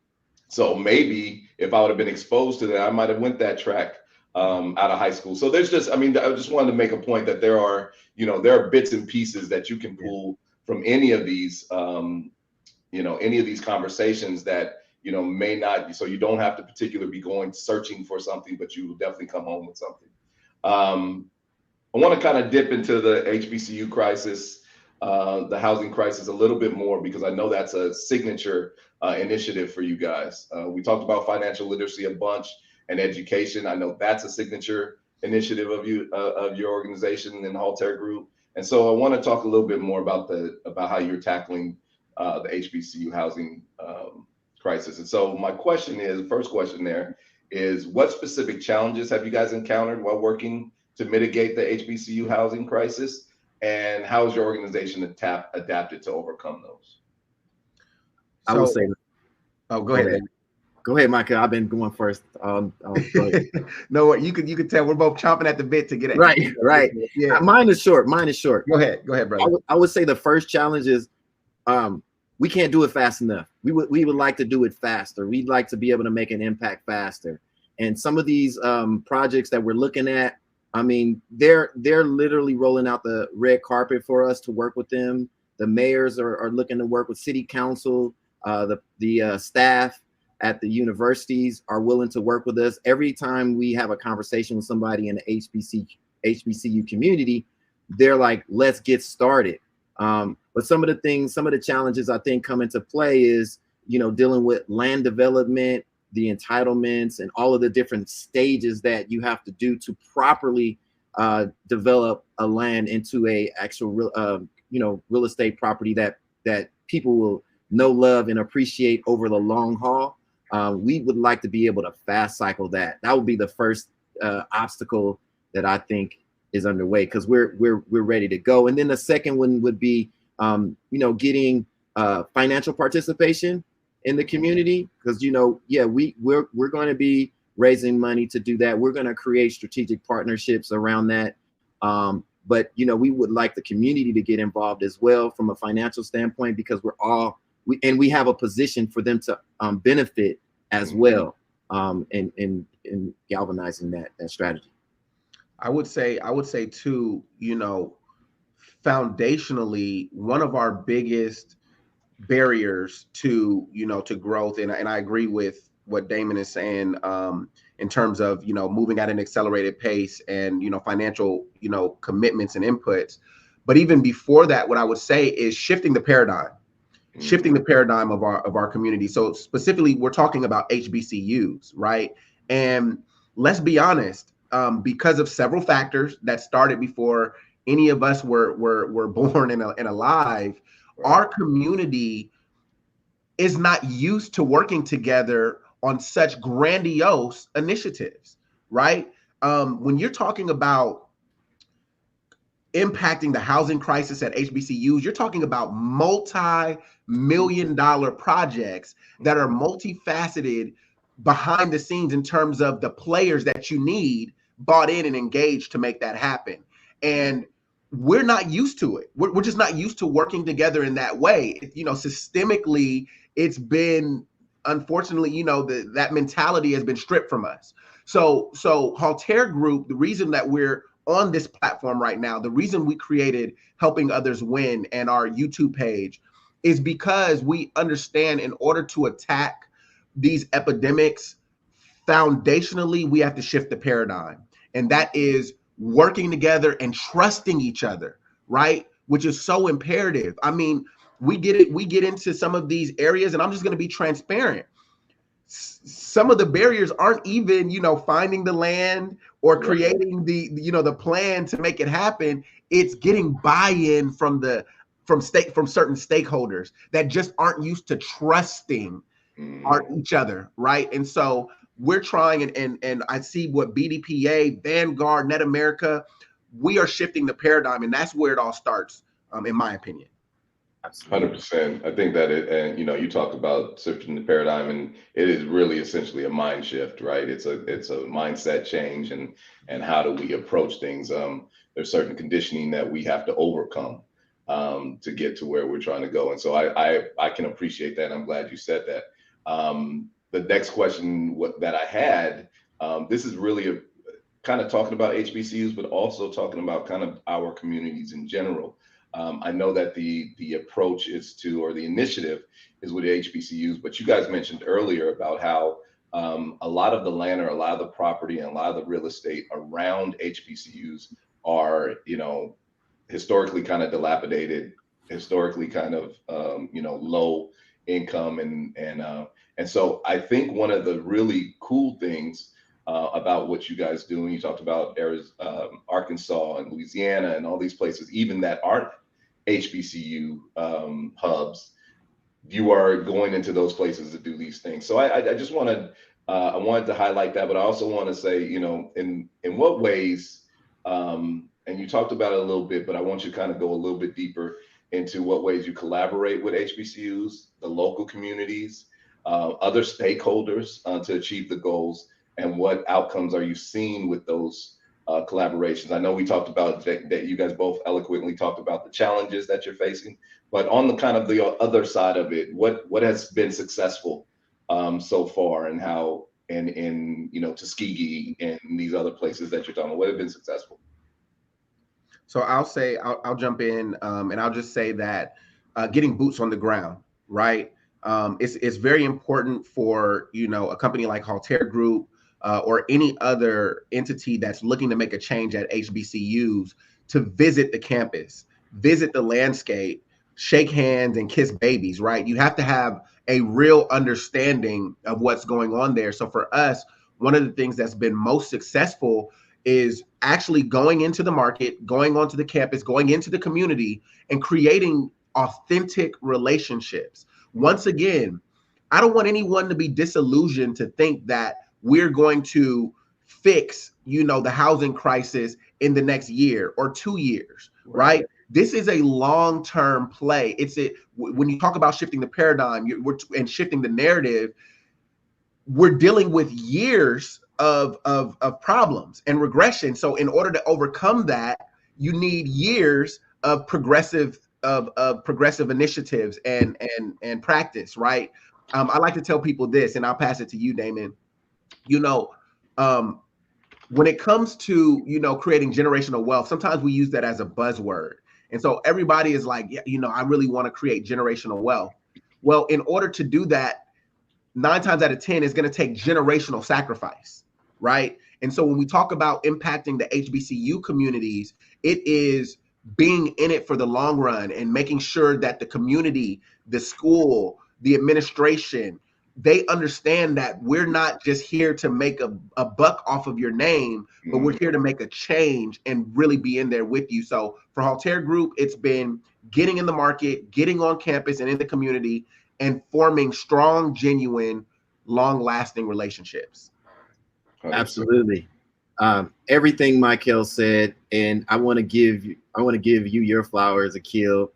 so maybe if I would have been exposed to that, I might have went that track out of high school. So there's just, I just wanted to make a point that there are bits and pieces that you can pull from any of these, any of these conversations that, may not, so you don't have to particularly be going searching for something, but you will definitely come home with something. I want to kind of dip into the HBCU crisis, the housing crisis a little bit more, because I know that's a signature initiative for you guys. We talked about financial literacy a bunch and education. I know that's a signature initiative of your organization and the Haltere Group. And so I want to talk a little bit more about how you're tackling the HBCU housing crisis. And so my first question there is, what specific challenges have you guys encountered while working to mitigate the HBCU housing crisis? And how is your organization adapted to overcome those? I would say. Oh, go ahead. Go ahead, Mikael. I've been going first. No, you could tell we're both chomping at the bit to get it. Right. Yeah. Mine is short. Go ahead, brother. I would say the first challenge is we can't do it fast enough. We would like to do it faster. We'd like to be able to make an impact faster. And some of these projects that we're looking at, they're literally rolling out the red carpet for us to work with them. The mayors are looking to work with city council. The staff at the universities are willing to work with us. Every time we have a conversation with somebody in the HBCU community, they're like, let's get started. But some of the challenges I think come into play is, dealing with land development, the entitlements, and all of the different stages that you have to do to properly develop a land into a actual real estate property that people will know, love, and appreciate over the long haul. We would like to be able to fast cycle that. That would be the first obstacle that I think is underway, because we're ready to go. And then the second one would be getting financial participation in the community, because we're going to be raising money to do that. We're going to create strategic partnerships around that. But we would like the community to get involved as well from a financial standpoint, because we have a position for them to benefit as well, in galvanizing that strategy. I would say too, foundationally, one of our biggest barriers to growth, and I agree with what Damon is saying in terms of moving at an accelerated pace and financial commitments and inputs. But even before that, what I would say is shifting the paradigm of our community. So specifically, we're talking about HBCUs, right? And let's be honest, because of several factors that started before any of us were born and alive, our community is not used to working together on such grandiose initiatives, right? When you're talking about impacting the housing crisis at HBCUs, you're talking about multi-million-dollar projects that are multifaceted behind the scenes in terms of the players that you need bought in and engaged to make that happen. And we're not used to it. We're just not used to working together in that way. Systemically, it's been, unfortunately, that mentality has been stripped from us. So Haltere Group, the reason that we're on this platform right now, the reason we created Helping Others Win and our YouTube page, is because we understand in order to attack these epidemics, foundationally, we have to shift the paradigm. And that is working together and trusting each other, right? Which is so imperative. We get into some of these areas, and I'm just going to be transparent. some of the barriers aren't even, finding the land or creating the plan to make it happen. It's getting buy-in from certain stakeholders that just aren't used to trusting each other, right? And so we're trying, and I see what BDPA, Vanguard, Net.America, we are shifting the paradigm, and that's where it all starts, in my opinion. 100%. I think that and you talked about shifting the paradigm, and it is really essentially a mind shift, right? It's a mindset change, and how do we approach things? There's certain conditioning that we have to overcome to get to where we're trying to go, and so I can appreciate that. I'm glad you said that. The next question that I had, this is really kind of talking about HBCUs, but also talking about kind of our communities in general. I know that the approach is or the initiative is with HBCUs, but you guys mentioned earlier about how a lot of the land or a lot of the property and a lot of the real estate around HBCUs are, historically kind of dilapidated, historically kind of, low income. And so I think one of the really cool things about what you guys do, and you talked about Arkansas and Louisiana and all these places, even that aren't HBCU hubs, you are going into those places to do these things. So I just wanted to highlight that, but I also want to say, in what ways, and you talked about it a little bit, but I want you to kind of go a little bit deeper into what ways you collaborate with HBCUs, the local communities, other stakeholders to achieve the goals, and what outcomes are you seeing with those collaborations? I know we talked about that you guys both eloquently talked about the challenges that you're facing, but on the kind of the other side of it, what has been successful so far, and how, and in Tuskegee and these other places that you're talking about, what have been successful? So I'll jump in, and I'll just say that getting boots on the ground, right? It's very important for a company like Haltere Group or any other entity that's looking to make a change at HBCUs to visit the campus, visit the landscape, shake hands and kiss babies, right? You have to have a real understanding of what's going on there. So for us, one of the things that's been most successful is actually going into the market, going onto the campus, going into the community, and creating authentic relationships. Once again, I don't want anyone to be disillusioned to think that we're going to fix, the housing crisis in the next year or 2 years, right? This is a long-term play. When you talk about shifting the paradigm and shifting the narrative, we're dealing with years of problems and regression. So in order to overcome that, you need years of progressive initiatives and practice, right? I like to tell people this, and I'll pass it to you, Damon. When it comes to creating generational wealth, sometimes we use that as a buzzword, and so everybody is like, I really want to create generational wealth. Well, in order to do that, 9 times out of 10 is going to take generational sacrifice, right? And so when we talk about impacting the HBCU communities, it is being in it for the long run and making sure that the community, the school, the administration, they understand that we're not just here to make a buck off of your name, but we're here to make a change and really be in there with you. So for Haltere Group, it's been getting in the market, getting on campus and in the community, and forming strong, genuine, long-lasting relationships. Absolutely. Everything Mikael said, and I want to give you your flowers, Akil.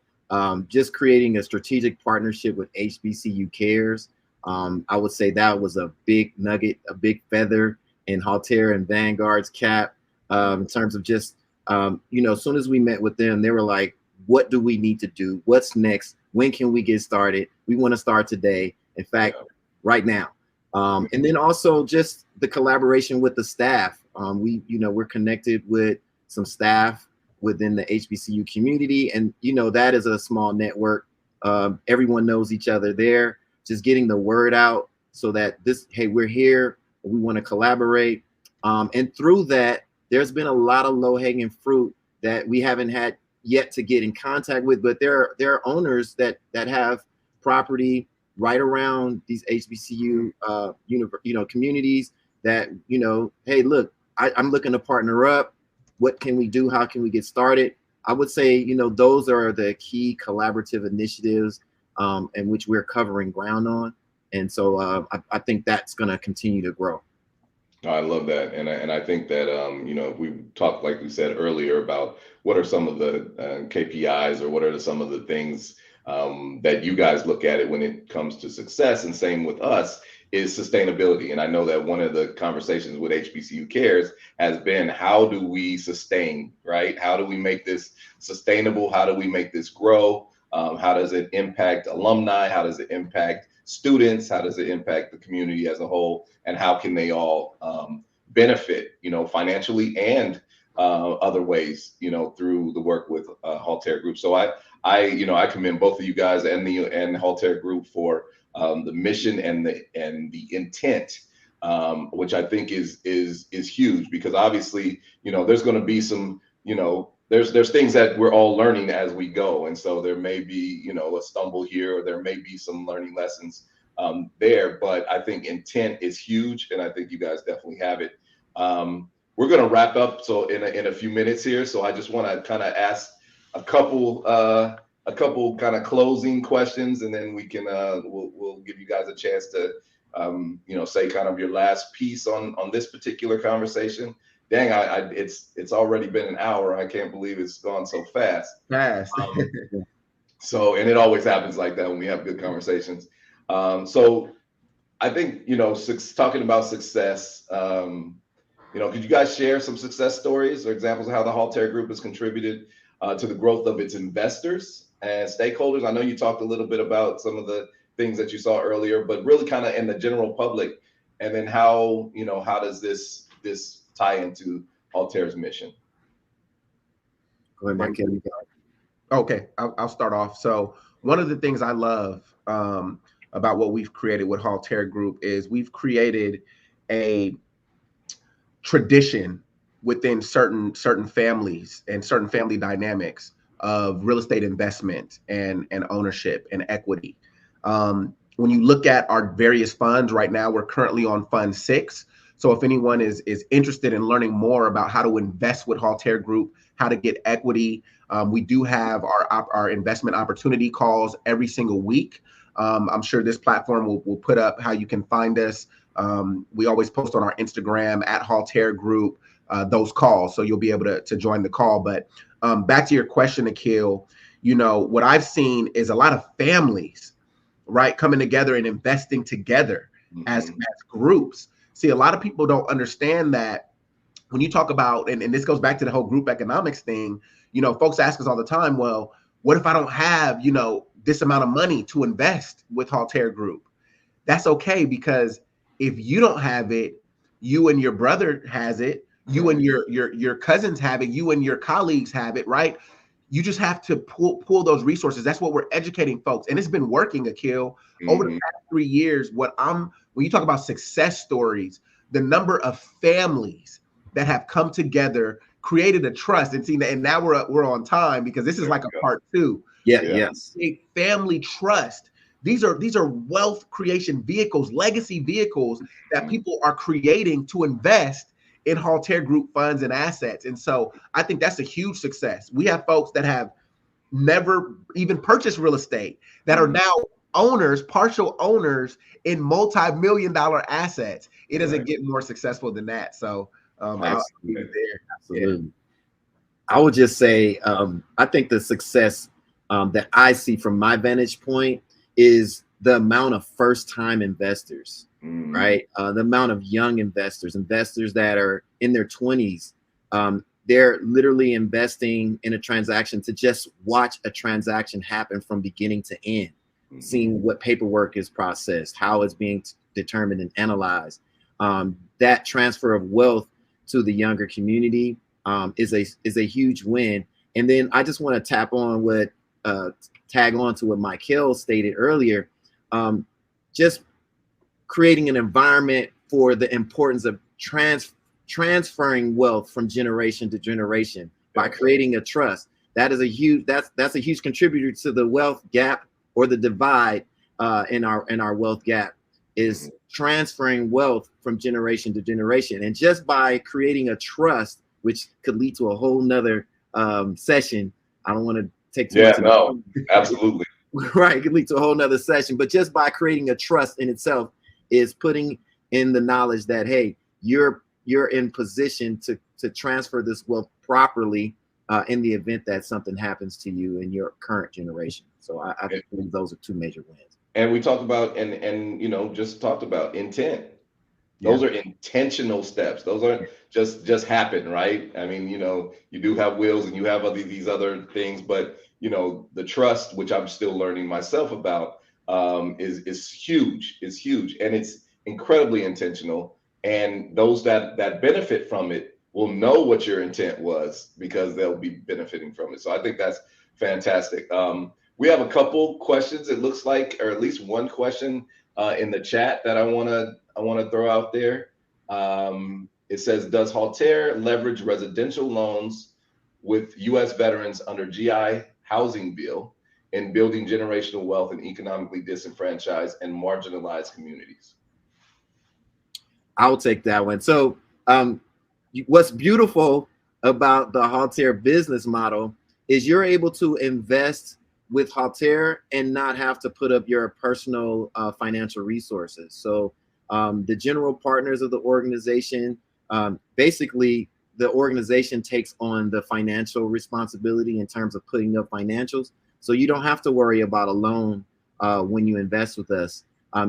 Just creating a strategic partnership with HBCU Cares. I would say that was a big nugget, a big feather in Haltere and Vanguard's cap, in terms of just, as soon as we met with them, they were like, what do we need to do? What's next? When can we get started? We want to start today. In fact, right now. And then also just the collaboration with the staff. We're connected with some staff within the HBCU community, and that is a small network. Everyone knows each other there. Just getting the word out so that hey, we're here, we want to collaborate. And through that, there's been a lot of low-hanging fruit that we haven't had yet to get in contact with, but there are owners that have property right around these HBCU, communities that, hey, look, I'm looking to partner up. What can we do? How can we get started? I would say, those are the key collaborative initiatives in which we're covering ground on. And so I think that's going to continue to grow. I love that, and I think that we talked, like we said earlier, about what are some of the KPIs, or what are some of the things that you guys look at it when it comes to success, and same with us is sustainability. And I know that one of the conversations with HBCU Cares has been, how do we sustain, right? How do we make this sustainable? How do we make this grow? How does it impact alumni? How does it impact students? How does it impact the community as a whole? And how can they all benefit, financially and other ways, through the work with Haltere Group. So I commend both of you guys and the Haltere Group for the mission and the intent, which I think is huge, because obviously, there's going to be some, there's things that we're all learning as we go. And so there may be, a stumble here, or there may be some learning lessons there, but I think intent is huge, and I think you guys definitely have it. We're going to wrap up in a few minutes here, so I just want to kind of ask a couple kind of closing questions, and then we can we'll give you guys a chance to say kind of your last piece on this particular conversation. Dang, it's already been an hour. I can't believe it's gone so fast. So, and it always happens like that when we have good conversations. So I think, talking about success, could you guys share some success stories or examples of how the Haltere Group has contributed to the growth of its investors and stakeholders? I know you talked a little bit about some of the things that you saw earlier, but really kind of in the general public, and then how does this tie into Haltere's mission? Go ahead, Mikael. Okay, I'll start off. So one of the things I love about what we've created with Haltere Group is we've created a tradition within certain families and certain family dynamics of real estate investment and ownership and equity. When you look at our various funds right now, we're currently on Fund 6. So if anyone is interested in learning more about how to invest with Haltere Group, how to get equity, we do have our investment opportunity calls every single week. I'm sure this platform will put up how you can find us. We always post on our Instagram at Haltere Group those calls, so you'll be able to join the call. But back to your question, Akil, what I've seen is a lot of families, right, coming together and investing together as groups. See, a lot of people don't understand that when you talk about, and this goes back to the whole group economics thing, folks ask us all the time, well, what if I don't have, this amount of money to invest with Haltere Group? That's okay, because if you don't have it, you and your brother has it, you and your cousins have it, you and your colleagues have it, right? You just have to pull those resources. That's what we're educating folks. And it's been working, Akil, over the past 3 years. When you talk about success stories, the number of families that have come together, created a trust, and now we're on time, because this is like a part 2. Yes. A family trust. These are wealth creation vehicles, legacy vehicles that people are creating to invest in Haltere Group funds and assets. And so I think that's a huge success. We have folks that have never even purchased real estate that are now owners, partial owners in multi-million-dollar assets. It doesn't get more successful than that. So absolutely. Yeah. I would just say, I think the success that I see from my vantage point is the amount of first-time investors, right? The amount of young investors that are in their 20s. They're literally investing in a transaction to just watch a transaction happen from beginning to end, seeing what paperwork is processed, how it's being determined and analyzed. That transfer of wealth to the younger community is a huge win. And then I just want to tag on to what Mikael stated earlier. Just creating an environment for the importance of transferring wealth from generation to generation by creating a trust. That is that's a huge contributor to the wealth gap or the divide in our wealth gap is transferring wealth from generation to generation. And just by creating a trust, which could lead to a whole nother session. I don't want to take too much. No, absolutely. Right, it could lead to a whole nother session. But just by creating a trust in itself is putting in the knowledge that, hey, you're in position to transfer this wealth properly in the event that something happens to you in your current generation. So I believe those are two major wins. And we talked about and just talked about intent. Those are intentional steps. Those aren't just happen, right? I mean, you do have wills and you have these other things, but the trust, which I'm still learning myself about, is huge. It's huge, and it's incredibly intentional. And those that benefit from it will know what your intent was because they'll be benefiting from it. So I think that's fantastic. We have a couple questions, it looks like, or at least one question in the chat that I want to throw out there. It says, does Haltere leverage residential loans with U.S. veterans under GI housing bill in building generational wealth in economically disenfranchised and marginalized communities? I'll take that one. So what's beautiful about the Haltere business model is you're able to invest with Haltere and not have to put up your personal financial resources. So the general partners of the organization, basically the organization takes on the financial responsibility in terms of putting up financials. So you don't have to worry about a loan when you invest with us.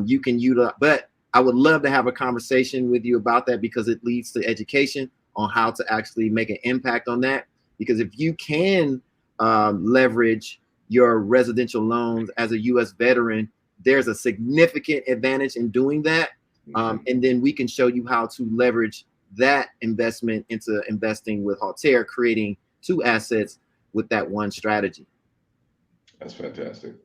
You can utilize, but I would love to have a conversation with you about that because it leads to education on how to actually make an impact on that. Because if you can leverage your residential loans as a U.S. veteran, there's a significant advantage in doing that. And then we can show you how to leverage that investment into investing with Haltere, creating two assets with that one strategy. That's fantastic.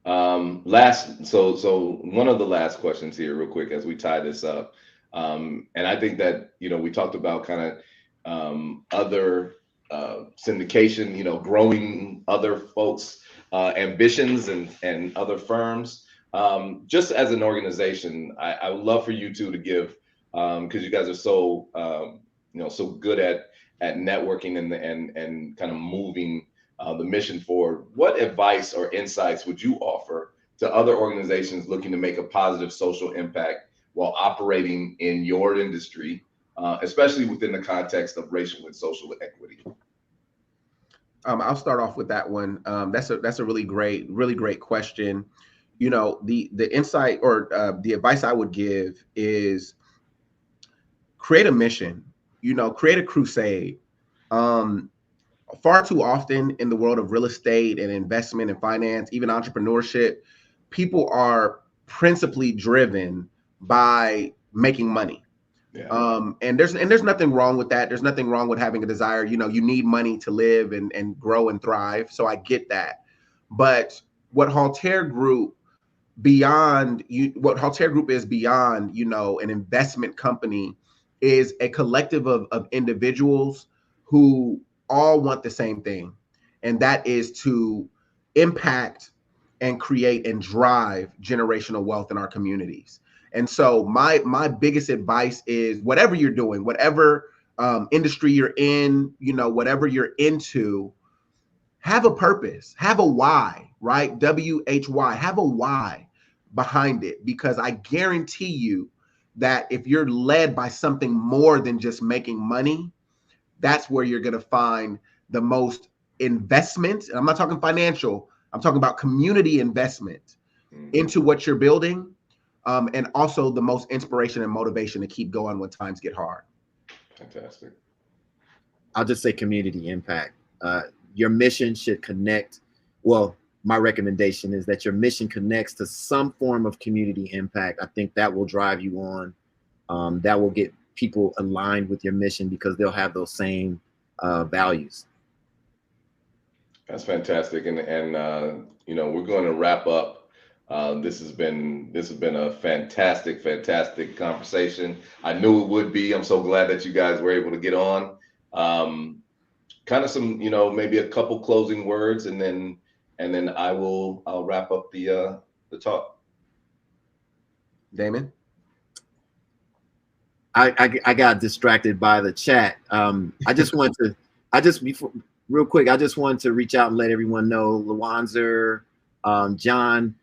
So one of the last questions here real quick as we tie this up. And I think that, we talked about kind of other syndication, growing other folks' ambitions and other firms. Just as an organization, I would love for you two to give, because you guys are so so good at networking and kind of moving the mission forward. What advice or insights would you offer to other organizations looking to make a positive social impact while operating in your industry, especially within the context of racial and social equity? I'll start off with that one. That's a really great question. The insight or the advice I would give is create a mission, create a crusade. Far too often in the world of real estate and investment and finance, even entrepreneurship, people are principally driven by making money. Yeah. And there's nothing wrong with that. There's nothing wrong with having a desire. You need money to live and grow and thrive. So I get that. But what Haltere Group is beyond, an investment company is a collective of individuals who all want the same thing. And that is to impact and create and drive generational wealth in our communities. And so my biggest advice is whatever you're doing, whatever industry you're in, whatever you're into, have a purpose, have a why, right? WHY, have a why behind it, because I guarantee you that if you're led by something more than just making money, that's where you're going to find the most investment. And I'm not talking financial, I'm talking about community investment into what you're building. And also the most inspiration and motivation to keep going when times get hard. Fantastic. I'll just say community impact. Your mission should connect. Well, my recommendation is that your mission connects to some form of community impact. I think that will drive you on. That will get people aligned with your mission because they'll have those same values. That's fantastic. And we're going to wrap up. This has been a fantastic conversation. I knew it would be. I'm so glad that you guys were able to get on. Kind of some, maybe a couple closing words, and then I'll wrap up the talk. Damon? I got distracted by the chat. I just want to, before, real quick, I just wanted to reach out and let everyone know, Lawanzer, John,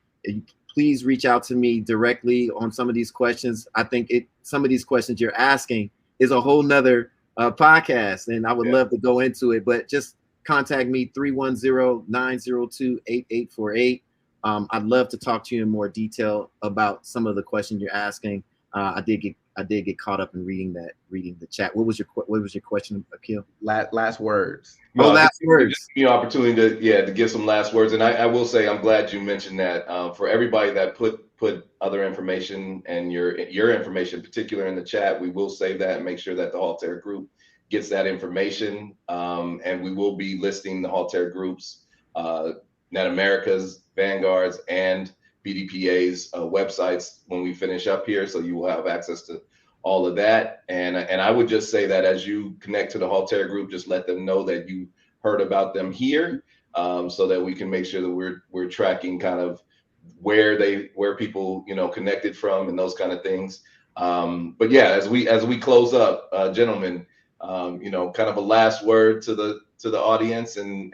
please reach out to me directly on some of these questions. I think some of these questions you're asking is a whole nother podcast, and I would love to go into it, but just contact me 310-902-8848. I'd love to talk to you in more detail about some of the questions you're asking. I did get caught up in reading the chat. What was your question, Akil? Last words. No, last words. Just give you an opportunity to give some last words. And I will say, I'm glad you mentioned that. For everybody that put other information and your information in particular in the chat, we will save that and make sure that the Haltere group gets that information. And we will be listing the Haltere groups, Net.America's, Vanguard's, and BDPA's websites when we finish up here, so you will have access to all of that. And I would just say that as you connect to the Haltere group, just let them know that you heard about them here, so that we can make sure that we're tracking kind of where people connected from and those kind of things. But yeah, as we close up, gentlemen, kind of a last word to the audience, and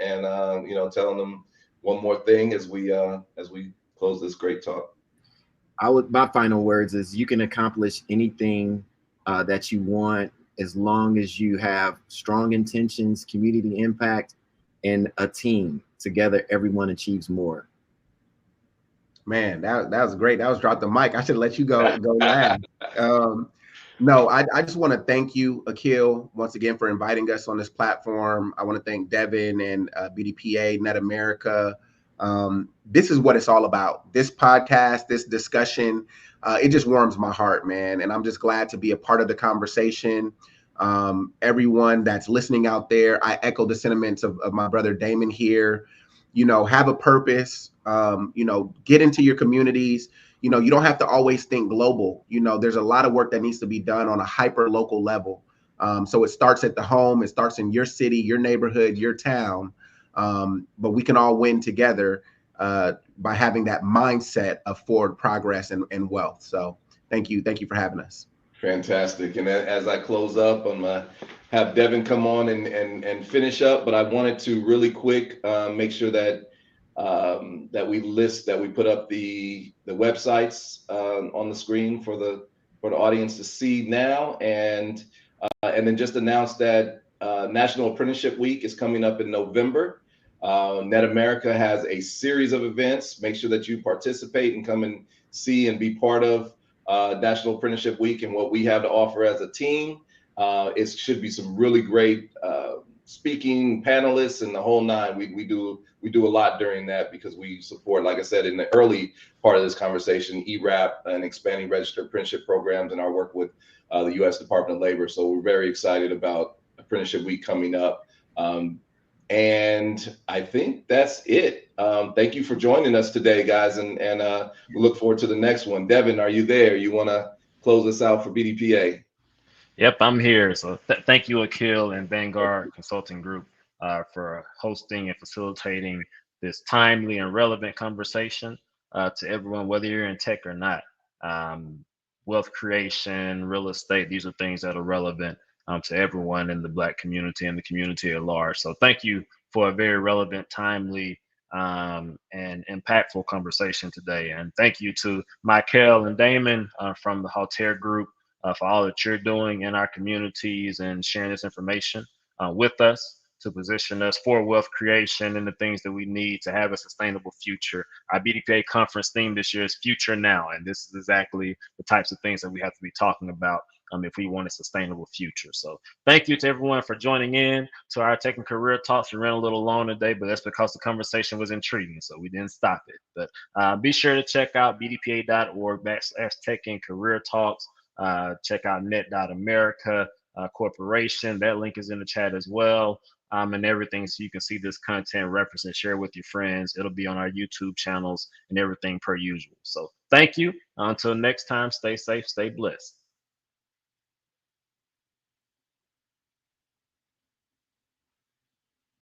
telling them one more thing as we close this great talk. My final words is, you can accomplish anything that you want as long as you have strong intentions, community impact, and a team. Together, everyone achieves more. Man, that was great. That was drop the mic. I should let you go last. No, I just want to thank you, Akil, once again for inviting us on this platform. I want to thank Devin and BDPA, Net.America. This is what it's all about. This podcast, this discussion, it just warms my heart, man. And I'm just glad to be a part of the conversation. Everyone that's listening out there, I echo the sentiments of my brother Damon here. Have a purpose, get into your communities. You don't have to always think global. There's a lot of work that needs to be done on a hyper local level. So it starts at the home, it starts in your city, your neighborhood, your town. But we can all win together by having that mindset of forward progress and wealth. So thank you for having us. Fantastic. And as I close up, I'm gonna have Devin come on and finish up, but I wanted to really quick make sure that we put up the websites on the screen for the audience to see now, and then just announce that National Apprenticeship Week is coming up in November. Net.America has a series of events. Make sure that you participate and come and see and be part of National Apprenticeship Week and what we have to offer as a team. It should be some really great speaking panelists and the whole nine. We do a lot during that because we support, like I said in the early part of this conversation, ERAP and expanding registered apprenticeship programs and our work with the U.S. Department of Labor. So we're very excited about Apprenticeship Week coming up. And I think that's it. Thank you for joining us today, guys, and we look forward to the next one. Devin, are you there? You want to close us out for BDPA? Yep, I'm here. So thank you, Akil and Vanguard Consulting Group, for hosting and facilitating this timely and relevant conversation to everyone, whether you're in tech or not. Wealth creation, real estate, these are things that are relevant to everyone in the Black community and the community at large. So thank you for a very relevant, timely, and impactful conversation today. And thank you to Mikael and Damon from the Haltere Group for all that you're doing in our communities and sharing this information with us to position us for wealth creation and the things that we need to have a sustainable future. Our BDPA conference theme this year is Future Now, and this is exactly the types of things that we have to be talking about if we want a sustainable future. So thank you to everyone for joining in to our Tech and Career Talks. We ran a little long today, but that's because the conversation was intriguing, so we didn't stop it. But be sure to check out bdpa.org/Tech and Career Talks. Check out Net.America Corporation. That link is in the chat as well. And everything, so you can see this content, reference, and share with your friends. It'll be on our YouTube channels and everything per usual. So thank you. Until next time, stay safe, stay blessed.